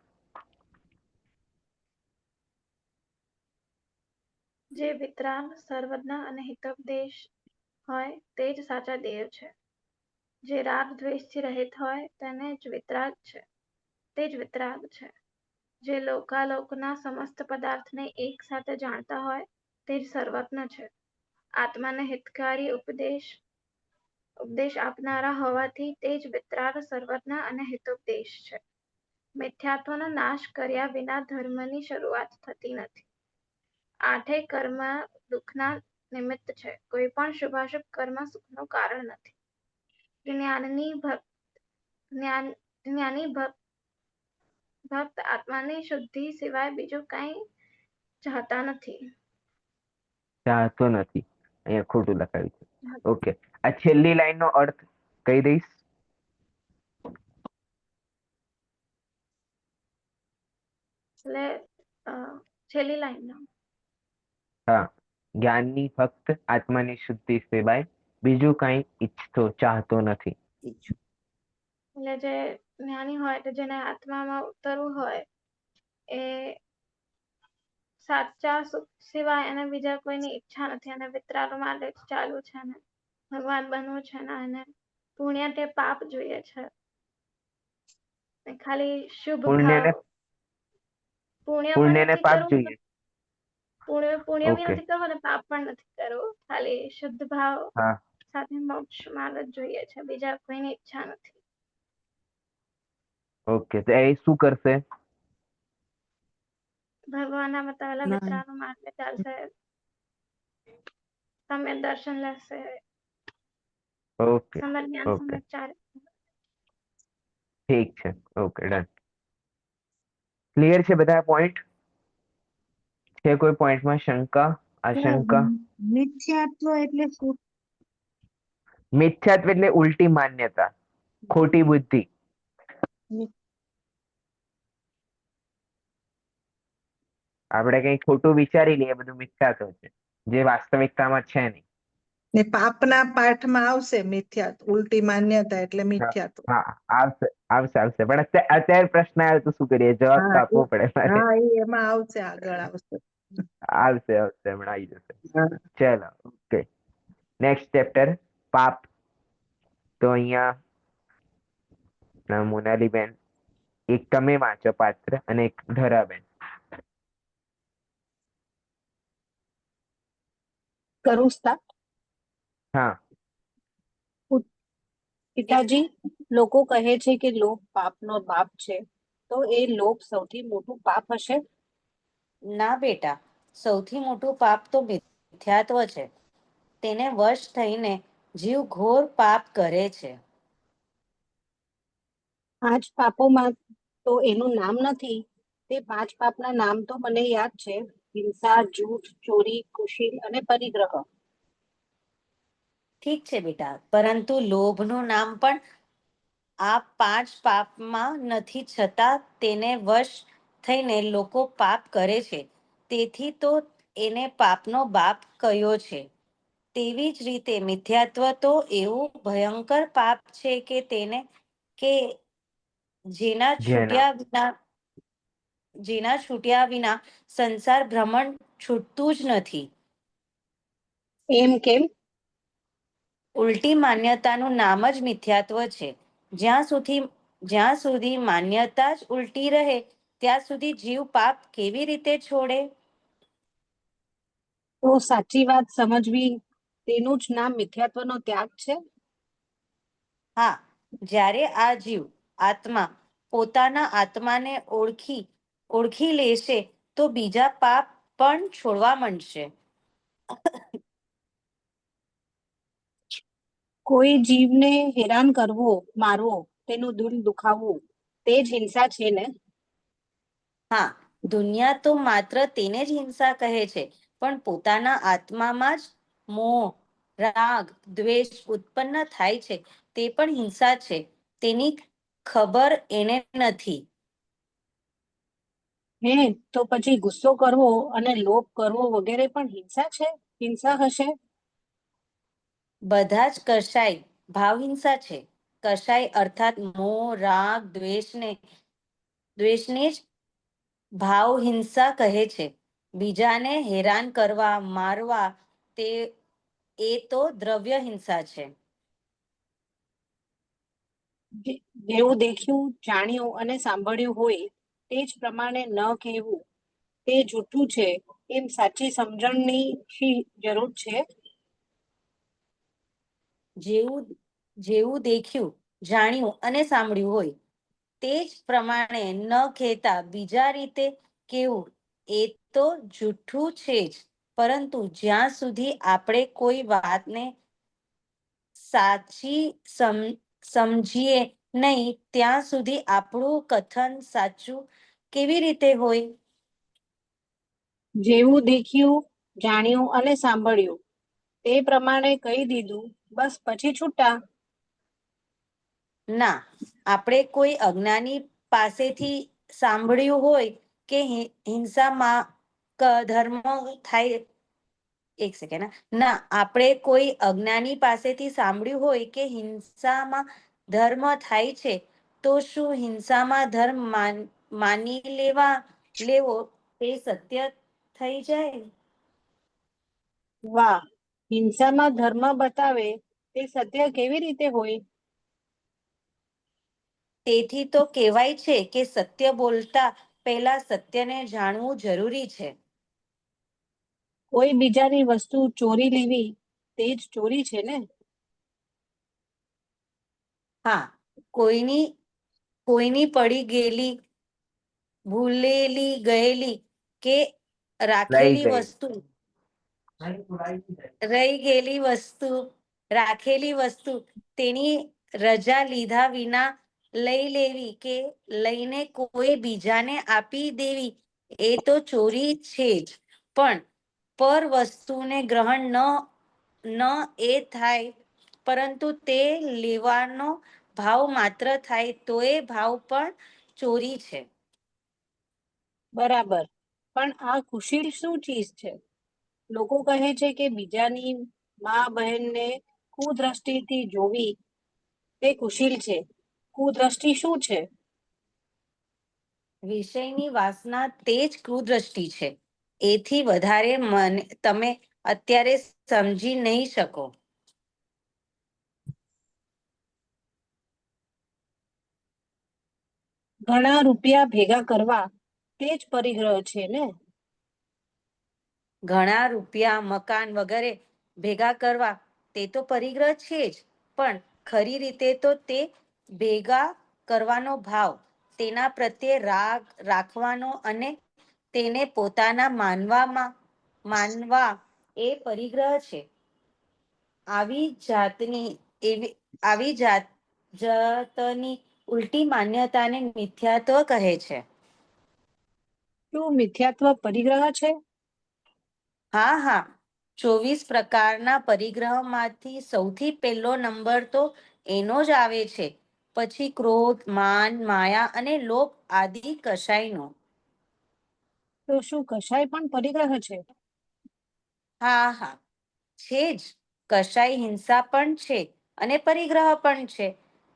જે વિતરાગ, સર્વજ્ઞ અને હિતોપદેશ હોય તે જ સાચા દેવ છે. જે રાગ દ્વેષથી રહિત હોય તેને જ વિતરાગ છે, તે જ વિતરાગ છે. જે લોકાલોકના સમસ્ત પદાર્થને એક સાથે જાણતા હોય તે જ સર્વજ્ઞ છે. આત્માને હિતકારી ઉપદેશ ઉપદેશ આપનારા હોવાથી તે જ વિતરાગ, સર્વજ્ઞ અને હિતોપદેશ છે. મિથ્યાત્વનો નાશ કર્યા વિના ધર્મની શરૂઆત થતી નથી. આઠેય કર્મ દુઃખના નિમિત્ત છે. કોઈ પણ શુભાશુભ કર્મ સુખનું કારણ નથી. જ્ઞાની ભક્ત આત્માની શુદ્ધિ સિવાય બીજું કંઈ ચાહતા નથી. ચાહતો નથી, અહીંયા ખોટું લખાયું છે. ઓકે, આ છેલ્લી લાઈન નો અર્થ કહી દઈશ. એટલે છેલ્લી લાઈન હા, જ્ઞાની ભક્ત આત્માની શુદ્ધિ સિવાય બીજું કઈ ઈચ્છતો ચાહતો નથી. એટલે જે જ્ઞાની હોય તો જેને આત્મામાં ઉતરવું હોય એ સાચા સુખ સિવાય અને બીજા કોઈની ઈચ્છા નથી અને વિતરાગ માટે જ ચાલુ છે ને ભગવાન બનવું છે ને અને પુણ્ય તે પાપ જોઈએ છે. ખાલી શુભ પુણ્યને ભાવ પુણ્ય પણ પુણ્યને નથી પાપ કરવું, જોઈએ. પુણ્ય બી ઓકે, નથી કરવું અને પાપ પણ નથી કરવું. ખાલી શુદ્ધ ભાવ હા, સાથે મોક્ષ માર્ગ જ જોઈએ છે, બીજા કોઈની ઈચ્છા નથી. ઓકે, તો એ શું કરશે? ભગવાનના બતાવેલા ના. વિતરાગ માર્ગે ચાલશે, સમ્યક દર્શન લેશે, ઓકે, સમ્યક જ્ઞાન, ઓકે, સમ્યક ચારિત્ર. ઠીક છે. Okay, done. ક્લિયર છે બધા પોઈન્ટ? છે કોઈ પોઈન્ટમાં શંકા, આશંકા? મિથ્યાત્વ એટલે શું? મિથ્યાત્વ એટલે ઉલટી માન્યતા, ખોટી બુદ્ધિ. આપણે કઈ ખોટું વિચારી લઈએ, બધું મિથ્યાત્વ છે, જે વાસ્તવિકતામાં છે નહીં. ને પાપના પાઠમાં આવશે મિથ્યાત્વ, ઉલટી માન્યતા એટલે હા, મિથ્યાત્વ. હા, આવશે, આવશે, આવશે. પણ અત્યારે પ્રશ્ન આવ્યો તો શું કરીએ? જવાબ તો હા આપવો પડે મારે. હા, એ એમાં આવશે, આગળ આવશે. આવશે, આવશે, હમણાં આવી જશે. હા. ચલો, ઓકે. નેક્સ્ટ ચેપ્ટર, પાપ. તો અહીંયા મોનાલીબેન, એક તમે વાંચો પાત્ર અને એક ધરાબેન. કરું સ્ટાર્ટ? હા, પિતાજી, લોકો કહે છે કે લોભ પાપનો બાપ છે, તો એ લોભ સૌથી મોટું પાપ હશે? ના બેટા, સૌથી મોટું પાપ તો મિથ્યાત્વ છે. તેને વશ થઈને જીવ ઘોર પાપ કરે છે. 5 પાપોમાં તો એનું નામ નથી. તે 5 પાપના નામ તો મને યાદ છે: હિંસા, જૂઠ, ચોરી, કુશીલ અને પરિગ્રહ. ઠીક છે બેટા, પરંતુ લોભનું નામ પણ આ 5 પાપમાં નથી, છતાં તેને વશ થઈને લોકો પાપ કરે છે. તેથી તો એને પાપનો બાપ કહ્યો છે. તેવી જ રીતે મિથ્યાત્વ તો એવું ભયંકર પાપ છે કે તેને કે જેના જેના છૂટ્યા વિના સંસાર ભ્રમણ છૂટતું જ નથી. એમ કેમ? ઉલટી માન્યતાનું નામ જ મિથ્યાત્વ છે. જ્યાં સુધી માન્યતા જ ઉલટી રહે ત્યાં સુધી જીવ પાપ કેવી રીતે છોડે? તો સાચી વાત સમજવી, તેનું જ નામ મિથ્યાત્વનો ત્યાગ છે. હા, જ્યારે આ જીવ આત્મા પોતાના આત્માને ઓળખી લેશે તો બીજા પાપ પણ છોડવા માંડશે. કોઈ જીવને હેરાન કરવો, મારવો, તેનું દિલ દુખાવવું, તે જ હિંસા છે ને? હા, દુનિયા તો માત્ર તેને જ હિંસા કહે છે, પણ પોતાના આત્મામાં જ મોહ, રાગ, દ્વેષ ઉત્પન્ન થાય છે તે પણ હિંસા છે. તેની ખબર એને નથી. હે, તો પછી ગુસ્સો કરવો અને લોભ કરવો વગેરે પણ હિંસા છે, હિંસા હશે? બધા જ કશાય ભાવ હિંસા છે. કશાય અર્થાત મોહ, રાગ, દ્વેષને જ ભાવ હિંસા કહે છે. બીજાને હેરાન કરવા, મારવા, એ તો દ્રવ્ય હિંસા છે. જેવું દેખ્યું, જાણ્યું અને સાંભળ્યું હોય તે જ પ્રમાણે ન કહેવું, તે જૂઠું છે, એમ સાચી સમજણની શી જરૂર છે? જેવું દેખ્યું, જાણ્યું અને સાંભળ્યું હોય તે જ પ્રમાણે ન કહેતા બીજા રીતે કેવું એ તો જૂઠું છે જ. પરંતુ જ્યાં સુધી આપણે કોઈ વાતને સાચી સમજીએ નહીં ત્યાં સુધી આપણું કથન સાચું કેવી રીતે હોય? જેવું દેખ્યું, જાણ્યું અને સાંભળ્યું તે પ્રમાણે કહી દીધું, બસ પછી છૂટા. ના, આપણે કોઈ અજ્ઞાની પાસેથી સાંભળ્યું હોય કે હિંસામાં ધર્મ થાય. એક સેકન્ડ. ના, આપણે કોઈ અજ્ઞાની પાસેથી સાંભળ્યું હોય કે હિંસામાં ધર્મ થાય છે તો શું હિંસામાં ધર્મ માની લેવો તે સત્ય થઈ જાય? વાહ, હિંસામાં ધર્મ બતાવે તે સત્ય કેવી રીતે હોય? તેથી તો કહેવાય છે કે સત્ય બોલતા પહેલા સત્યને જાણવું જરૂરી છે. કોઈ બીજાની વસ્તુ ચોરી લેવી તે જ ચોરી છે ને? હા, કોઈની પડી ગયેલી, ભૂલેલી ગયેલી કે રાખેલી વસ્તુ રહી ગયેલી વસ્તુ રાખેલી વસ્તુ તેની રજા લીધા વિના લઈ લેવી કે લઈને કોઈ બીજાને આપી દેવી એ તો ચોરી છે જ. પણ પર વસ્તુને ગ્રહણ ન એ થાય પરંતુ તે લેવાનો ભાવ માત્ર થાય તો એ ભાવ પણ ચોરી છે. બરાબર, પણ આ કુશીલ શું ચીજ છે? લોકો કહે છે કે બીજાની મા બહેનને કુદ્રષ્ટિથી જોવી તે કુશીલ છે. કુદ્રષ્ટિ શું છે? વિષયની વાસના તે જ કુદ્રષ્ટિ છે. એથી વધારે તમે અત્યારે સમજી નહીં શકો. ઘણા રૂપિયા ભેગા કરવા તે જ પરિગ્રહ છે ને? ઘણા રૂપિયા, મકાન વગેરે ભેગા કરવા તે તો પરિગ્રહ છે જ, પણ ખરી રીતે તો તે ભેગા કરવાનો ભાવ, તેના પ્રત્યે રાગ રાખવાનો અને તેને પોતાના માનવા એ પરિગ્રહ છે. આવી જાતની ઉલટી માન્યતાને મિથ્યાત્વ કહે છે. શું મિથ્યાત્વ પરિગ્રહ છે? હા હા, 24 પ્રકારના પરિગ્રહમાંથી સૌથી પહેલો નંબર તો એનો જ આવે છે. પછી ક્રોધ, માન, માયા અને લોભ આદિ કશાયનો. તો શું કશાય પણ પરિગ્રહ છે? હા હા, છે જ. કશાય હિંસા પણ છે અને પરિગ્રહ પણ છે.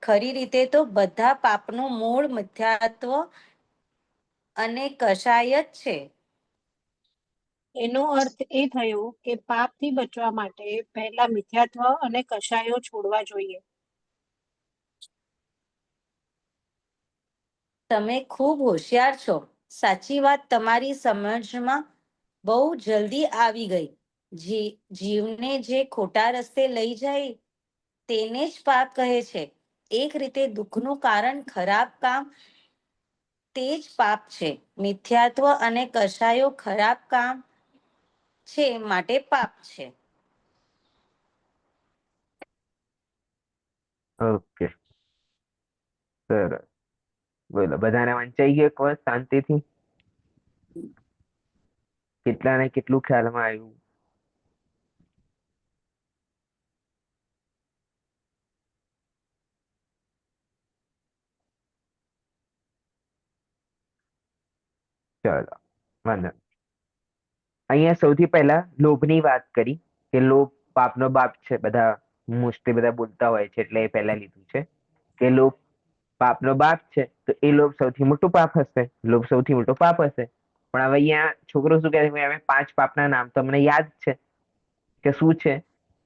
ખરી રીતે તો બધા પાપનું મૂળ મિથ્યાત્વ અને કશાય જ છે. એનો અર્થ એ થયો કે પાપથી બચવા માટે પહેલા મિથ્યાત્વ અને કશાયો છોડવા જોઈએ. તમે ખૂબ હોશિયાર છો. સાચી વાત તમારી સમજમાં બહુ જલ્દી આવી ગઈ. જીવને જે ખોટા રસ્તે લઈ જાય તેને જ પાપ કહે છે. એક રીતે દુઃખનું કારણ ખરાબ કામ તે જ પાપ છે. મિથ્યાત્વ અને કશાયો ખરાબ કામ છે માટે પાપ છે. ઓકે, સરસ. બોલો, બધાને વંચાઈ ગયું એક વાર શાંતિથી? કેટલાને કેટલું ખ્યાલમાં આવ્યું? ચલો, વાંધો નહીં. અહીંયા સૌથી પહેલા લોભની વાત કરી કે લોભ પાપનો બાપ છે. બધા મોસ્ટલી બધા બોલતા હોય છે એટલે એ પહેલા લીધું છે કે લોભ પાપનો બાપ છે. તો એ લોભ સૌથી મોટું પાપ હશે. લોભ સૌથી મોટો પાપ હશે. પણ હવે અહીંયા છોકરો શું કહે છે? હવે 5 પાપના નામ તમને યાદ છે કે શું છે?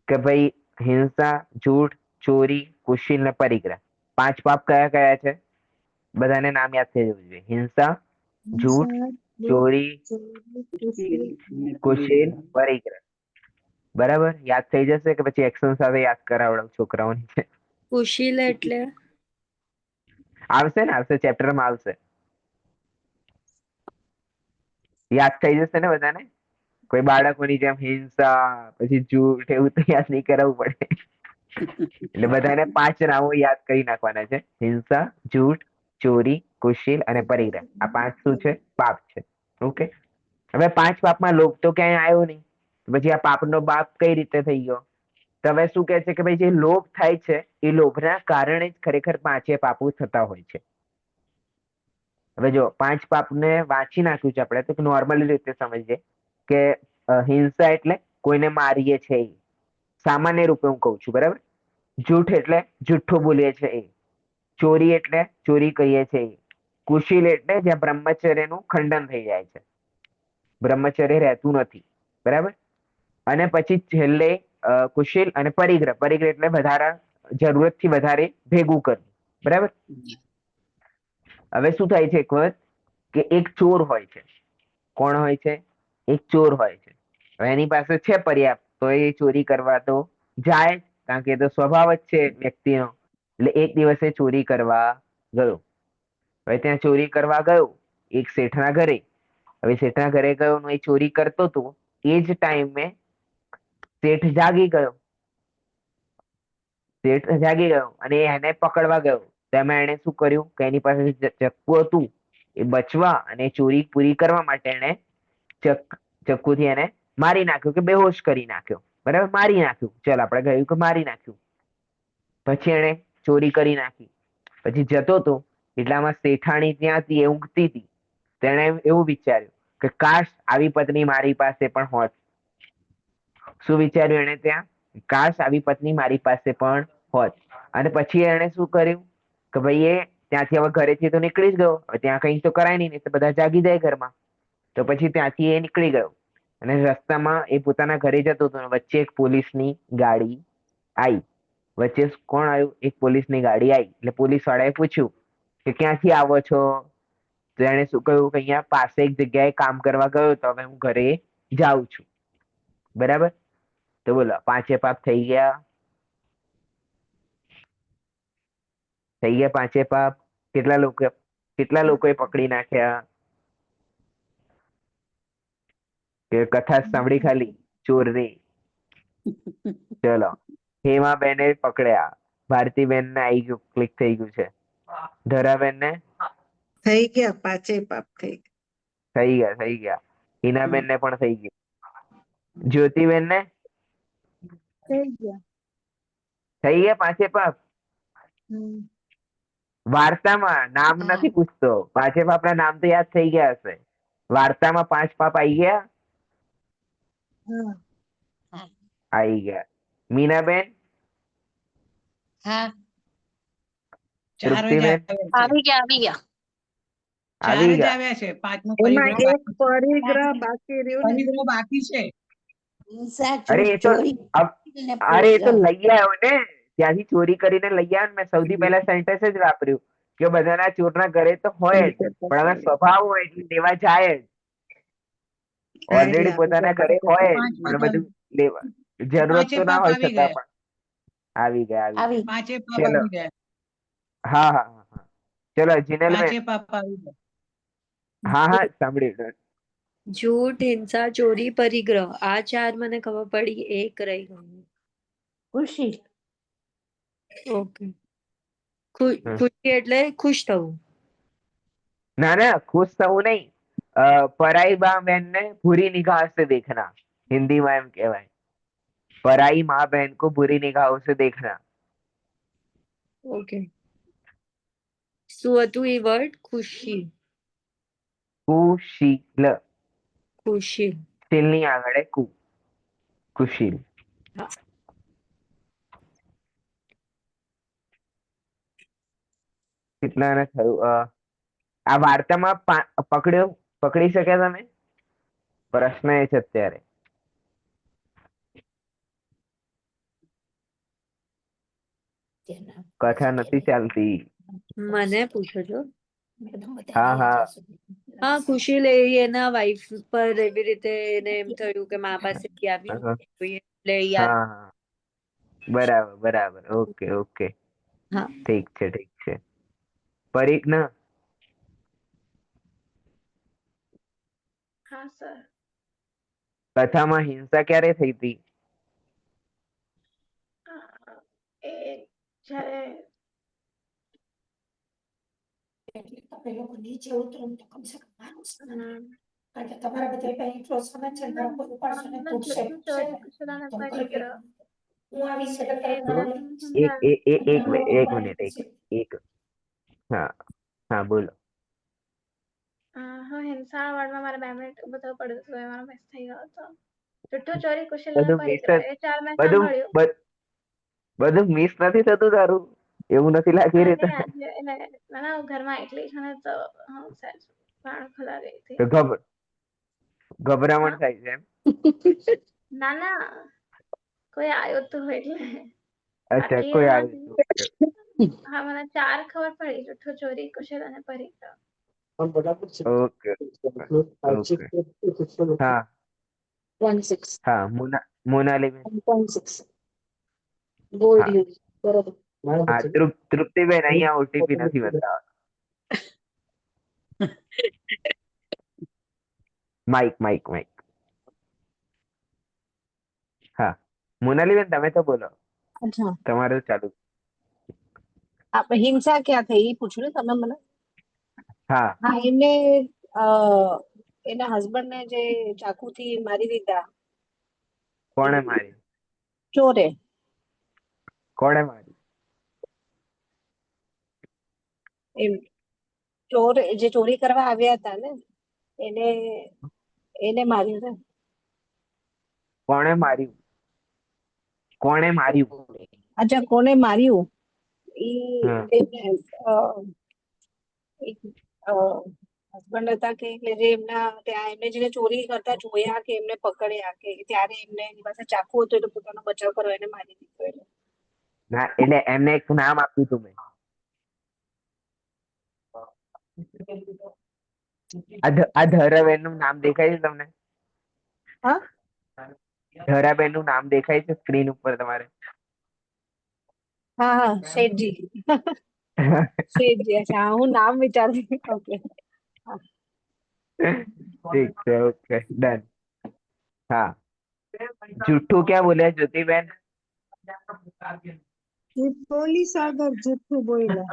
કે ભાઈ હિંસા, જૂઠ, ચોરી, કુશીલ ને પરિગ્રહ. 5 પાપ કયા કયા છે? બધાને નામ યાદ થઈ જવું જોઈએ. હિંસા, જૂઠ, ચોરી, કુશીલ, પરિગ્રહ. બરાબર, યાદ થઈ જશે કે પછી એક્શન સાથે યાદ કરાવડાવ છોકરાઓને? કુશીલ એટલે આવશે ને, આવશે, ચેપ્ટરમાં આવશે. યાદ થઈ જશે ને બધાને? કોઈ બાળકોની જેમ હિંસા પછી જૂઠ એવું તો યાદ નહીં કરાવવું પડે. એટલે બધાને 5 નામો યાદ કરી નાખવાના છે. હિંસા, જૂઠ, ચોરી, કુશીલ અને પરિગ્રહ. આ 5 શું છે? પાપ છે. ઓકે. હવે 5 પાપમાં લોભ તો ક્યાંય આવ્યો નહીં. પછી આ પાપનો બાપ કઈ રીતે થઈ ગયો? તો હવે શું કહે છે કે ભાઈ જે લોભ થાય છે એ લોભના કારણે જ ખરેખર 5 પાપો થતા હોય છે. હવે જો 5 પાપને વાંચી નાખ્યું છે આપણે તો નોર્મલી રીતે સમજીએ કે હિંસા એટલે કોઈને મારીએ છે એ. સામાન્ય રૂપે હું કહું છું, બરાબર? જૂઠ એટલે જુઠ્ઠું બોલીએ છે એ. ચોરી એટલે ચોરી કરીએ છે એ. કુશીલ એટલે જ્યાં બ્રહ્મચર્યનું ખંડન થઈ જાય છે, બ્રહ્મચર્ય રહેતું નથી, બરાબર? અને પછી છેલ્લે કુશીલ અને પરિગ્રહ. પરિગ્રહ એટલે વધારે જરૂરતથી વધારે ભેગું કરવું, બરાબર? હવે શું થાય છે એક વખત કે એક ચોર હોય છે. કોણ હોય છે? એક ચોર હોય છે. હવે એની પાસે છે પર્યાપ્ત, તો એ ચોરી કરવા તો જાય જ, કારણ કે એ તો સ્વભાવ જ છે વ્યક્તિનો. એટલે એક દિવસે ચોરી કરવા ગયો. હવે ત્યાં ચોરી કરવા ગયો એક શેઠના ઘરે. હવે શેઠના ઘરે ગયો ને એ ચોરી કરતો હતો. એ જ ટાઈમે શેઠ જાગી ગયો. શેઠ જાગી ગયો અને એને પકડવા ગયો. તેમાં એને શું કર્યું કે એની પાસે ચક્કુ હતું, એ બચવા અને ચોરી પૂરી કરવા માટે એને ચક્કુથી એને મારી નાખ્યો, કે બેહોશ કરી નાખ્યો, બરાબર? મારી નાખ્યું, ચાલ આપણે કહ્યું કે મારી નાખ્યું. પછી એને ચોરી કરી નાખી. પછી જતો હતો એટલામાં શેઠાણી ત્યાં હતી, એ ઊંઘતી હતી. તેણે એવું વિચાર્યું કે કાશ આવી પત્ની મારી પાસે પણ હોત. શું વિચાર્યું એને ત્યાં? કાશ આવી પત્ની મારી પાસે પણ હોત. અને પછી એને શું કર્યું કે ભાઈ એ ત્યાંથી હવે ઘરેથી તો નીકળી જ ગયો. હવે ત્યાં કઈ તો કરાય નહીં, તો બધા જાગી જાય ઘરમાં. તો પછી ત્યાંથી એ નીકળી ગયો અને રસ્તામાં એ પોતાના ઘરે જતો હતો. વચ્ચે એક પોલીસની ગાડી આવી. વચ્ચે કોણ આવ્યું? એક પોલીસની ગાડી આવી. એટલે પોલીસ વાળાએ પૂછ્યું કે ક્યાંથી આવો છો? તો એને શું કહ્યું કે અહીંયા પાસે એક જગ્યાએ કામ કરવા ગયો તો હવે હું ઘરે જાઉં છું, બરાબર? તો બોલો 5 પાપ થઈ ગયા? થઈ ગયા 5 પાપ? કેટલા લોકોએ પકડી નાખ્યા? કે કથા સાંભળી ખાલી ચોરની? ચલો, હેમાબેને પકડ્યા. ભારતીબેન ને આવી ગયું, ક્લિક થઈ ગયું છે. ધરાબેન ને થઈ ગયા 5 પાપ થઈ ગયા. થઈ ગયા. હિનાબેન ને પણ થઈ ગયું. જ્યોતિબેન ને થઈ ગયા. થઈ ગયા 5 પાપ? હમ. વાર્તામાં નામ નથી પૂછતો. 5 પાપના નામ તો યાદ થઈ ગયા હશે. વાર્તામાં 5 પાપ આવી ગયા? હા. આવી ગયા. મીનાબેન? હા, ચાર જ તૃપ્તિબેન? આવી ગયા આવી ગયા. ચાર આવી જ ગયા. આવ્યા છે. 5મો એમાં પરિગ્રહ એક પરિગ્રહ બાકી રહ્યો ને. પરિગ્રહ બાકી છે. હિંસા, અરે જૂઠ, એ તો ચોરી અને અરે એ તો પરિગ્રહ. લઈ આવ્યો ને, ત્યાંથી ચોરી કરીને લઈ આવ્યો ને. મેં સૌથી પહેલા સેન્ટેન્સ જ વાપર્યું કે બધાના ચોરના ઘરે તો હોય જ, પણ હવે સ્વભાવ હોય એટલે લેવા જાય જ. હા, એટલે ઓલરેડી પોતાના ઘરે હોય જ, પાંચ પણ બધા બધું લેવા જરૂરત પાંચે તો ના પાપ હોય આવી છતાં ગયા. પણ આવી ગયા. આવી 5 પાપ ચલો, આવી ગયા. હા હા હા હા. ચલો જીનલબેન. 5 પાપ આવી ગયા. હા હા સાંભળ્યું. જૂઠ, હિંસા, ચોરી, પરિગ્રહ. આ 4 મને ખબર પડી. એક રહી ગયું. ખુશી. ઓકે. ખુશી એટલે ખુશ થવું. ના ના, ખુશ થવું નહીં. પરાઈ बहन ने बुरी निगाह से देखना, हिंदी में एम कहेवाय. पराई माँ बहन को बुरी निगाहों से देखना. ઓકે. શું હતું એ વર્ડ? ખુશી. कुशील. ખુશી. શીલની આગળ કુ. કુશીલ. હા. કેટલાને થયું? આ વાર્તામાં પકડી શક્યા તમે? પ્રશ્ન એ છે અત્યારે. કથા નથી ચાલતી. મને પૂછો છો? હા હા હા, ખુશી લે એના વાઈફ પર એવી રીતે એને એમ થયું કે મા પાસેથી આવી હા એટલે યાદ. હા. બરાબર બરાબર. Okay okay. હા ઠીક છે ઠીક છે. પરીખ ને હા સર. કથામાં હિંસા ક્યારે થઈ હતી? એ જ્યારે તમે લોકો નીચે ઉતરો ને તો કમસે કમ માણસ અમ, કારણ કે તમારા બધા પાસે એટલો સમય છે ને ના, બરાબર ઉપાડશો ને ના, તૂટશે જૂઠું ચોરી કુશલાને તો પરિગ્રહ હું આવી છે એટલે શું? હિંસા એક મિનિટ એક હા હા બોલો. હું હિંસા વર્ડમાં મારે 2 મિનિટ ઉભું થવું પડ્યું હતું એમાં મિસ થઈ ગયો હતો. જૂઠું ચોરી કુશલના બધું મિસ પરિગ્રહ એ 4 મેં બધું સાંભળ્યું. બધું મિસ નથી થતું તારું? એવું નથી લાગી નહીં રહ્યું આજે એટલે ના હું ઘરમાં એકલી છું ને તો હું સહેજ વાળ ખોલા ગઈ હતી. તો ગભરામણ હા થાય છે એમ? ના ના કોઈ આવ્યો તો એટલે અચ્છા બાકી કોઈ હા આવ્યું હતું. હા મને 4 ખબર પડી જૂઠું ચોરી કુશલ અને પરિગ્રહ. ઓકે ઓકે હા હા મોનાલી બેન. હા હા તૃપ્તિબેન અહીંયા ઓટીપી નથી બતાવવા. Mic mic mic. હા મોનાલી બેન તમે તો બોલો, અચ્છા તમારું ચાલુ. આપણે હિંસા ક્યાં થઈ એ પૂછ્યું ને તમે મને. હા હા એમને અ, એના હસબન્ડ ને જે ચાકુથી મારી દીધા કોણે મારી? ચોરે. કોણે મારી? એમ ચોર જે ચોરી કરવા આવ્યા હતા ને એને એને માર્યું ને. કોણે માર્યું? કોણે માર્યું? અચ્છા કોને માર્યું હા એક હસબન્ડ હતા કે જે એમના ત્યાં એમને જેને ચોરી કરતા જોયા કે એમને પકડ્યા કે ત્યારે એમને એની પાસે ચાકુ હતો એટલે પોતાનો બચાવ કરવા એને મારી દીધો એને. ના એટલે એમને એક નામ આપ્યું તું મેં. આ ધરાબેન નું નામ દેખાય છે તમને? હા ધરાબેન નું નામ દેખાય છે સ્ક્રીન ઉપર તમારે? હા હા શેઠજી. શેઠજી અચ્છા હા, હું નામ વિચારતી ઓકે. ઠીક છે ઓકે ડન. હા જુઠ્ઠું ક્યાં બોલ્યા જ્યોતિબેન? એ પોલીસ આગળ જૂઠું બોલ્યા.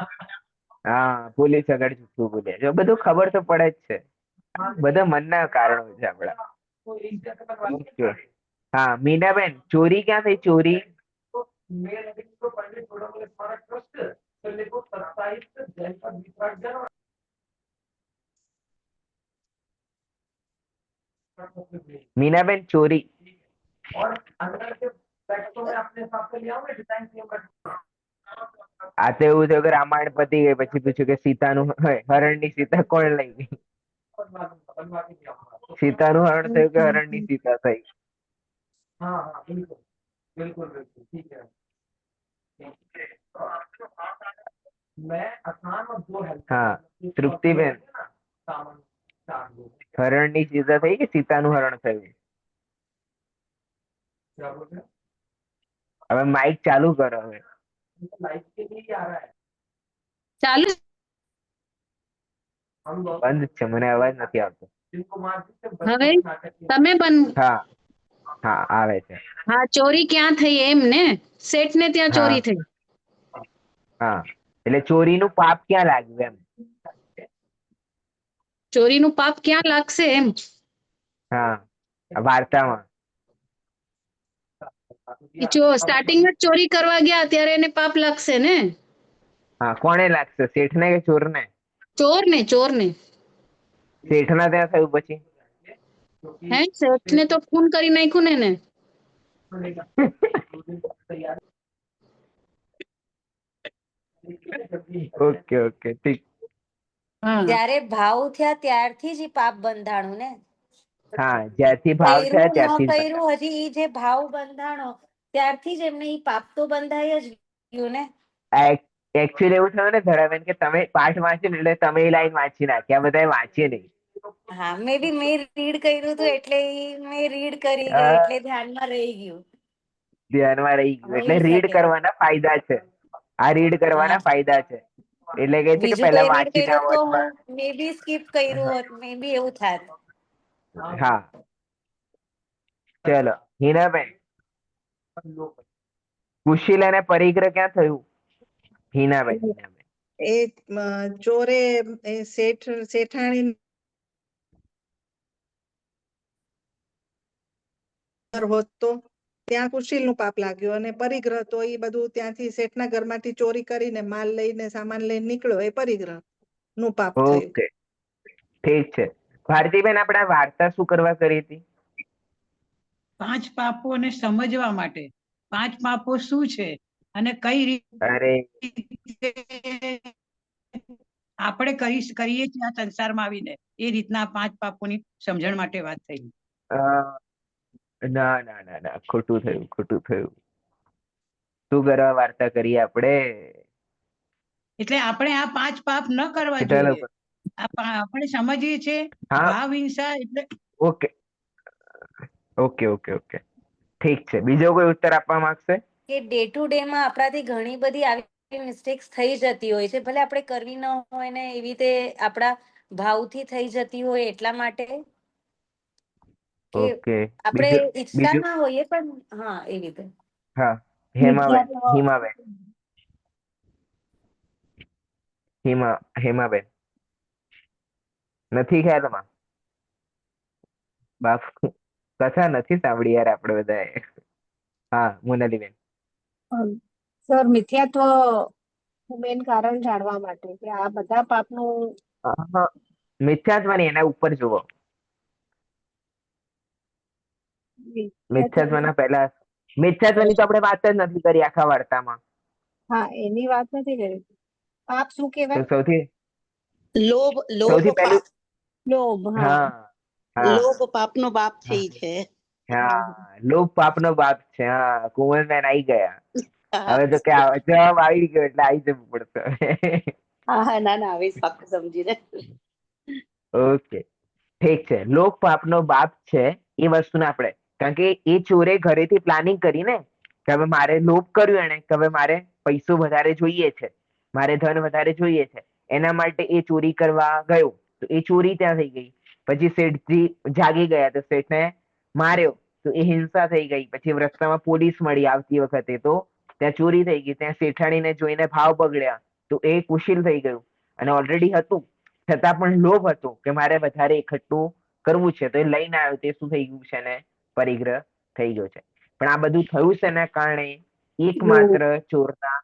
હા પોલીસ આગળ જુઠ્ઠું બોલ્યા. જો બધું ખબર તો પડે જ છે. બધા મનના કારણો છે આપડા. Okay. હા મીનાબેન ચોરી ક્યાં થઈ? ચોરી मीनाबेन चोरी આ તો એવું થયું કે રામાયણ પતી ગઈ પછી પૂછ્યું કે સીતાનું હરણ ની સીતા કોણ લઈ ગઈ? સીતાનું હરણ થયું કે હરણ ની સીતા થઈ? હા તૃપ્તિબેન હરણ ની સીતા થઈ કે સીતાનું હરણ થયું? હવે માઇક ચાલુ કરો. હવે ચાલુ બંધ જ છે, મને અવાજ નથી આવતો. હવે તમે પણ હા હા આવે છે. હા ચોરી ક્યાં થઈ એમ ને શેઠ ને ત્યાં હા ચોરી થઈ. હા એટલે ચોરીનું પાપ ક્યાં લાગ્યું એમ? ચોરીનું પાપ ક્યાં લાગશે એમ? હા વાર્તામાં. સ્ટાર્ટિંગમાં જ ચોરી કરવા ગયા ત્યારે એને પાપ લાગશે ને. હા કોને લાગશે? શેઠ ને કે ચોર ને? ચોર ને શેઠ ના ત્યાં થયું પછી? હે શેઠ ને તો ખૂન કરી નાખ્યું ને એને. ઓકે ઓકે ઠીક. જ્યારે ભાવ થયા ત્યારથી જ ઈ પાપ બંધાણું ને. હા જ્યારથી ભાવ થયા કર્યું ન ત્યારથી જ બંધાય. કર્યું હજી ઈ જે ભાવ બંધાણો ત્યારથી જ એમને ઈ પાપ તો બંધાય જ ગયું ને. એકચ્યુઅલી એવું થયું ને ધરાબેન કે તમે પાઠ વાંચ્યું ને એટલે તમે એ લાઈન વાંચી નાખી, આ બધાએ વાંચી નહીં. હા મે બી મેં રીડ કર્યું હતું એટલે મેં રીડ કરી અ, ગઈ એટલે ધ્યાનમાં રહી ગયું. ધ્યાનમાં રહી ગયું એટલે હોઈ રીડ શકે. કરવાના ફાયદા છે. આ રીડ કરવાના હા ફાયદા છે. એટલે કે છે કે બીજું પહેલા કઈ રીડ વાંચીને કર્યું આવો તો અથવા હું મે બી સ્કીપ કર્યું હોત, મે બી એવું થાત. હા. ચલો હિનાબેન, કુશીલ અને પરિગ્રહ ક્યાં થયું? હિનાબેન, હિનાબેન. એ ચોરે એ શેઠાણી હોત તો ત્યાં કુશીલ નું પાપ લાગ્યું, અને પરિગ્રહ તો એ બધું ત્યાંથી શેઠના ઘરમાંથી ચોરી કરીને માલ લઈને સામાન લઈને નીકળ્યો, એ પરિગ્રહ નું પાપ થયું. ઓકે, ઠીક છે. ભારતીબેન, આપણે આ વાર્તા શું કરવા કરી હતી? 5 પાપોને સમજવા માટે. 5 પાપો શું છે અને કઈ અરે રીતે આપણે કરીએ છીએ આ સંસારમાં આવીને, એ રીતના 5 પાપોની સમજણ માટે વાત થઈ. અ, ના ના ના ના, ખોટું થયું, ખોટું થયું. શું કરવા વાર્તા કરીએ આપણે? એટલે આપણે આ 5 પાપ ન કરવા કેટલા જોઈએ. લોકો? આપણે સમજીએ છીએ હા, ભાવ હિંસા એટલે ઓકે ઓકે ઓકે ઓકે, ઠીક છે. બીજો કોઈ ઉત્તર આપવા માંગશે? કે ડે ટુ ડે માં આપણાથી ઘણી બધી આવી મિસ્ટેક્સ થઈ જતી હોય છે, ભલે આપણે કરવી ન હોય ને એવી રીતે આપણા ભાવથી થઈ જતી હોય, એટલા માટે કે ઓકે, આપણે બીજું ઈચ્છતા બીજું. ના હોઈએ, પણ હા એ રીતે. હા, હેમાબેન, હિમાબેન, હેમાબેન, નથી ખ્યાલમાં? બાપ, કથા નથી સાંભળી યાર આપણે બધાએ. હા, મોનાલીબેન. સર, મિથ્યાત્વ નું મેન કારણ જાણવા માટે કે આ બધા પાપનું મિથ્યાત્વ નહીં, એના ઉપર જુઓ. મિથ્યાત્વના પહેલા, મિથ્યાત્વની તો આપણે વાત જ નથી કરી આખા વાર્તામાં. હા, એની વાત નથી કરી. પાપ શું તો કહેવાય? સૌથી લોભ સૌથી પહેલું, પાપ લોભ. હા, હા હા લોભ પાપનો બાપ છે હા ઈ છે. હા, લોભ પાપનો બાપ છે. હા, કુંવરબેન આવી ગયા. હા હવે તો કે જવાબ આવી ગયો એટલે આવી જવું પડશે. હા હા, ના ના, હવે પાક્કું સમજીને. ઓકે, ઠીક છે. લોભ પાપનો બાપ છે એ વસ્તુને આપણે, કારણ કે એ ચોરે ઘરેથી પ્લાનિંગ કરી ને કે હવે મારે લોભ કર્યું, એને કે હવે મારે પૈસો વધારે જોઈએ છે, મારે ધન વધારે જોઈએ છે, એના માટે એ ચોરી કરવા ગયો. તો એ ચોરી ત્યાં થઈ ગઈ. પછી શેઠજી જાગી ગયા તો શેઠને માર્યો, તો એ હિંસા થઈ ગઈ. પછી રસ્તામાં પોલીસ મળી આવતી વખતે, તો ત્યાં ચોરી થઈ ગઈ. ત્યાં શેઠાણીને જોઈને ભાવ બગડ્યા, તો એ કુશીલ થઈ ગયું. અને ઓલરેડી હતું છતાં પણ લોભ હતો કે મારે વધારે એકઠું કરવું છે, તો એ લઈને આવ્યો. તે શું થઈ ગયું છે ને, પરિગ્રહ થઈ ગયો છે. પણ આ બધું થયું છે એના કારણે એકમાત્ર ચોરના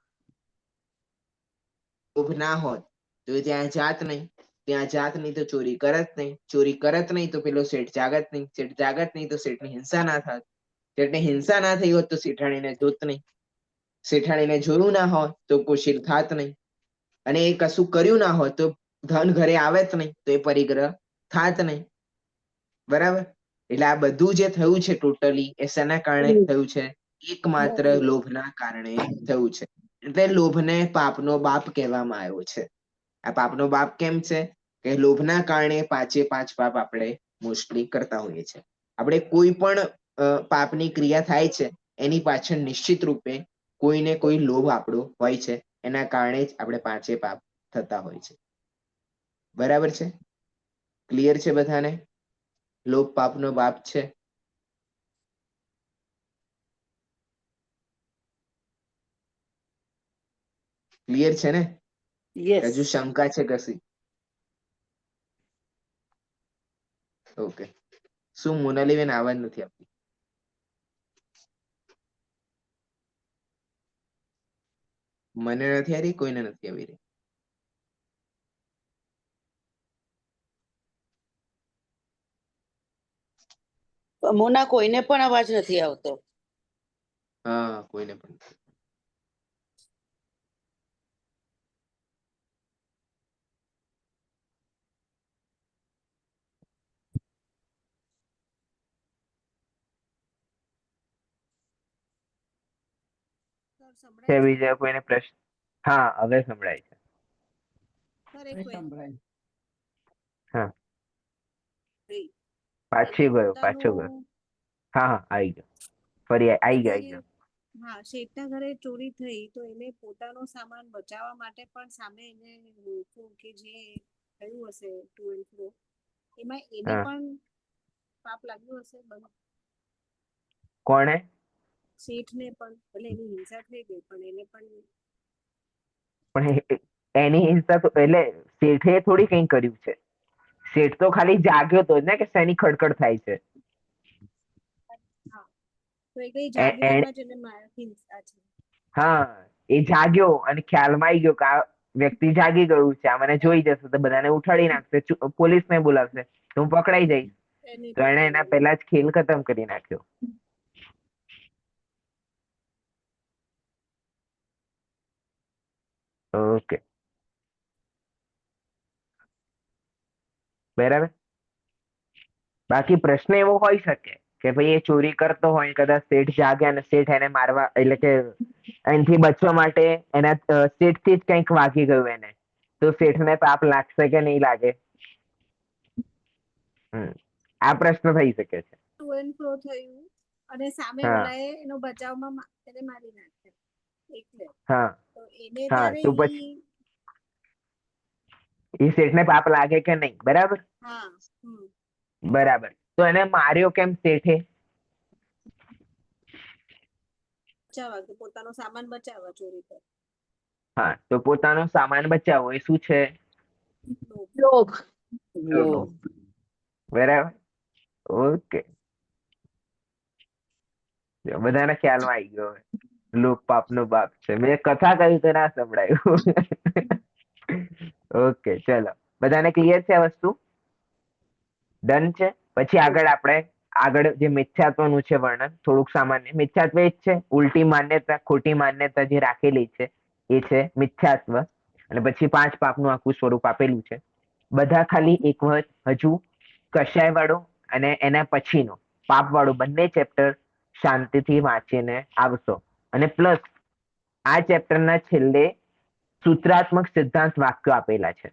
લોભ ના હોત તો એ ત્યાં જાત નહીં. ત્યાં જાત નહીં તો ચોરી કરત નહીં. ચોરી કરત નહીં તો પેલો શેઠ જાગત નહીં. શેઠ જાગત નહીં તો શેઠની હિંસા ના થાત. શેઠને હિંસા ના થઈ હોત તો શેઠાણીને જોત નહીં. શેઠાણીને જોયું ના હોત તો કુશીલ થાત નહીં. અને એ કશું કર્યું ના હોત તો ધન ઘરે આવે જ નહીં, તો એ પરિગ્રહ થાત નહીં. બરાબર? એટલે આ બધું જે થયું છે ટોટલી, એ શેના કારણે થયું છે? એકમાત્ર લોભના કારણે થયું છે. એટલે લોભને પાપનો બાપ કહેવામાં આવ્યો છે. આ પાપનો બાપ કેમ છે? કે લોભના કારણે 5 5 પાપ આપણે મોસ્ટલી કરતા હોઈએ છીએ. આપણે કોઈ પણ પાપની ક્રિયા થાય છે, એની પાછળ નિશ્ચિત રૂપે કોઈને કોઈ લોભ આપણો હોય છે. એના કારણે જ આપણે 5 પાપ થતા હોય છે. બરાબર છે? ક્લિયર છે બધાને? લોભ પાપનો બાપ છે. ક્લિયર છે ને? યસ. હજુ શંકા છે કશી? ઓકે. શું મોનાલીબેન આવાજ નથી આપતી? મને નથી આવી રહી, કોઈને નથી આવી રહી. મોના, કોઈને પણ અવાજ નથી આવતો. હા, કોઈને પણ. છે બીજા કોઈને પ્રશ્ન? હા, હવે સંભળાય છે. સંભળાય. હા, એને પાછી ગયો, પાછો ગયો. પોતાનું હા હા, આવી ગયો. ફરી આવી ગયો, આવી ગયો. હા, શેઠના ઘરે ચોરી થઈ તો એને પોતાનો સામાન બચાવવા માટે પણ સામે એને રોક્યો કે જે થયું હશે ટુ એન્ડ ફ્રો એમાં એને હા પણ પાપ લાગ્યું હશે કોણે? શેઠને પણ ભલે એની હિંસા થઈ ગઈ પણ એને પણ પણ એની હિંસા તો એટલે શેઠે થોડી કઈ કર્યું છે. શેઠ તો ખાલી જાગ્યો તો ને કે શેની ખડખડ થાય છે. હા તો એ કઈ જાગ્યો એણે એમાં જ એને હિંસા છે. હા એ જાગ્યો અને ખ્યાલમાં આવી ગયો કે આ વ્યક્તિ જાગી ગયું છે, આ મને જોઈ જશે તો બધાને ઉઠાડી નાખશે, પોલીસને બોલાવશે તો હું પકડાઈ જઈશ. એને તો એને પકડી એના લીધો. પહેલા જ ખેલ ખતમ કરી નાખ્યો. ઓકે બરાબર. બાકી પ્રશ્ન એવો હોઈ શકે કે ભાઈ એ ચોરી કરતો હોય, કદાચ શેઠ જાગે અને શેઠ એને મારવા એટલે કે એનાથી બચવા માટે એના શેઠથી જ કંઈક વાગી ગયું એને, તો શેઠને પાપ લાગશે કે નહીં લાગે? આ પ્રશ્ન થઈ શકે છે. ટુ એન્ડ ફ્રો થયું અને સામે હા ઓલાએ એનો બચાવમાં એને મારી નાખ્યો એટલે હા તો એને હા ત્યારે તો પછી એ શેઠને પાપ લાગે કે નહીં? બરાબર હા બરાબર. તો એને માર્યો કેમ શેઠે? બચાવવા કે પોતાનો સામાન બચાવવા ચોરી કરે. હા તો પોતાનો સામાન બચાવવો એ શું છે? લોભ. લોભ. બરાબર ઓકે બધાને ખ્યાલમાં આવી ગયો. લોક પાપનો બાપ છે. મેં કથા કહી તો ના સંભળાયું. ઓકે ચલો બધાને ક્લિયર છે આ વસ્તુ? ડન છે. પછી આગળ આપણે જે મિથ્યાત્વનું છે વર્ણન થોડુંક સામાન્ય. મિથ્યાત્વ એ જ છે ઉલટી માન્યતા, ખોટી માન્યતા જે રાખેલી છે એ છે મિથ્યાત્વ. અને પછી 5 પાપનું આખું સ્વરૂપ આપેલું છે. બધા ખાલી એક વખત હજુ કષાય વાળો અને એના પછીનો પાપ વાળો બંને ચેપ્ટર શાંતિથી વાંચીને આવશો. અને પ્લસ આ ચેપ્ટરના છેલ્લે સૂત્રાત્મક સિદ્ધાંત વાક્યો આપેલા છે.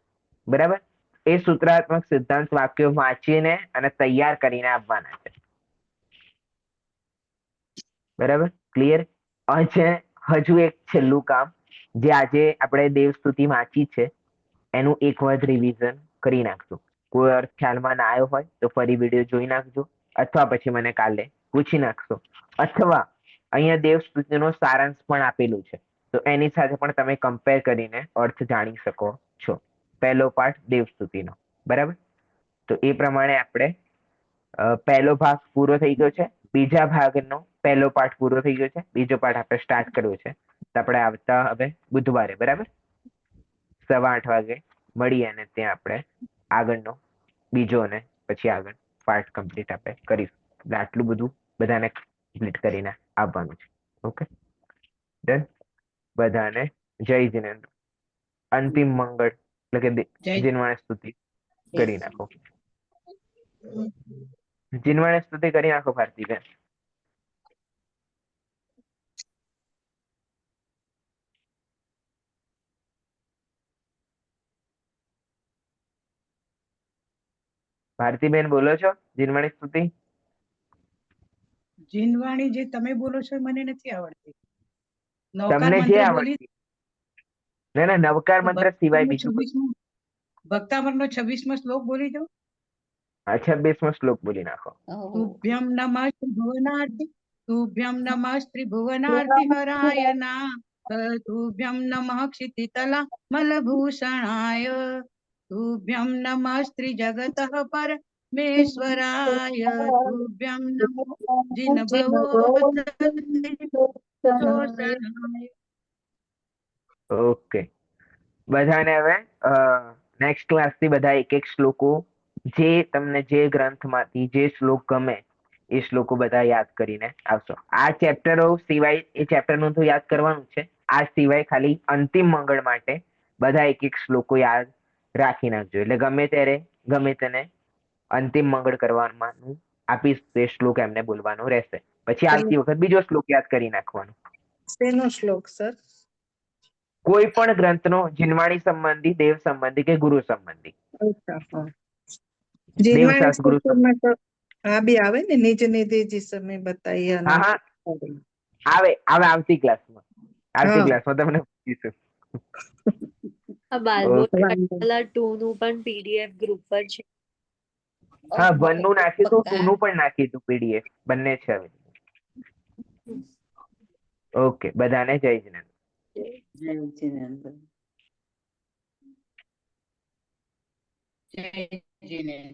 બરાબર એ સૂત્રાત્મક સિદ્ધાંત વાક્યો વાંચીને અને તૈયાર કરીને આવવાના છે. બરાબર ક્લિયર? હજુ એક છેલ્લું કામ, જે આજે આપણે દેવસ્તુતિ વાંચી છે એનું એક વખત રિવિઝન કરી નાખજો. કોઈ અર્થ ખ્યાલમાં ના આવ્યો હોય તો ફરી વિડીયો જોઈ નાખજો, અથવા પછી મને કાલે પૂછી નાખશો, અથવા અહીંયા દેવસ્તુતિનો સારાંશ પણ આપેલું છે તો એની સાથે પણ તમે કમ્પેર કરીને અર્થ જાણી શકો છો. પહેલો પાઠ દેવસ્તુતિનો. બરાબર તો એ પ્રમાણે આપણે પહેલો ભાગ પૂરો થઈ ગયો છે. બીજા ભાગનો પહેલો પાઠ પૂરો થઈ ગયો છે. બીજો પાઠ આપણે સ્ટાર્ટ કર્યો છે. તો આપણે આવતા હવે બુધવારે બરાબર 8:15 વાગે મળીએ અને ત્યાં આપણે આગળનો બીજો અને પછી આગળ પાર્ટ કમ્પ્લીટ આપણે કરીશું. એટલે આટલું બધું બધાને કમ્પ્લીટ કરીને આવવાનું છે. Okay done. બધાને જય જીનેન્દ્ર. અંતિમ મંગળ એટલે કે જીનવાણી સ્તુતિ કરી નાખો. જીનવાણી સ્તુતિ કરી નાખો ભારતીબેન. ભારતીબેન બોલો છો જીનવાણી સ્તુતિ? જીનવાણી જે તમે બોલો છો એ મને નથી આવડતી. નવકાર તમને જે મંત્ર બોલી આવડતી. ના નવકાર મંત્ર સિવાય બીજું કોઈ. ભક્તામરનો 26મો શ્લોક બોલી દો. 26મો શ્લોક બોલી નાખો. તુભ્યમ નમઃ ત્રિભુવનાર્તિ તુભ્યમ નમઃ ત્રિભુવનાર્તિ હરાય ના તુભ્યમ નમઃ ક્ષિતિતલા મલભૂષણાય તુભ્યમ નમઃ ત્રિજગતઃ પરમેશ્વરાય તુભ્યમ નમઃ જીનભવોદય. ઓકે બધાને હવે નેક્સ્ટ ક્લાસ થી બધા એક શ્લોકો જે તમને જે ગ્રંથમાંથી જે શ્લોક ગમે એ શ્લોકો બધા યાદ કરીને આવશો. આ ચેપ્ટરો સિવાય એ ચેપ્ટરનું તો યાદ કરવાનું છે. આ સિવાય ખાલી અંતિમ મંગળ માટે બધા એક શ્લોકો યાદ રાખી નાખજો. એટલે ગમે ત્યારે ગમે તેને અંતિમ મંગળ કરવાનું આપીશ તે શ્લોક એમને બોલવાનો રહેશે. પછી આવતી વખત બીજો શ્લોક યાદ કરી નાખવાનો. શેનો શ્લોક સર? કોઈ પણ ગ્રંથનો જીનવાણી સંબંધી, દેવ સંબંધી કે ગુરુ સંબંધી. જીનવાણી દેવશાસ્ત્ર ગુરુ સ્તુતિમાં તો આ બી આવે ને નિજ નિધિ જી સમય બતાઈ હા હા આવતી ક્લાસમાં હા. તમને પૂછીશું. આ બાલબોલ Okay. પાઠશાલા 2 નું પણ PDF ગ્રુપ પર છે. હા 1 નું નાખ્યું હતું 2 નું પણ નાખ્યું હતું PDF બંને છે હવે. ઓકે બધાને જય જીનેન્દ્ર. જય જીનેન્દ્ર. જય જીનેન્દ્ર.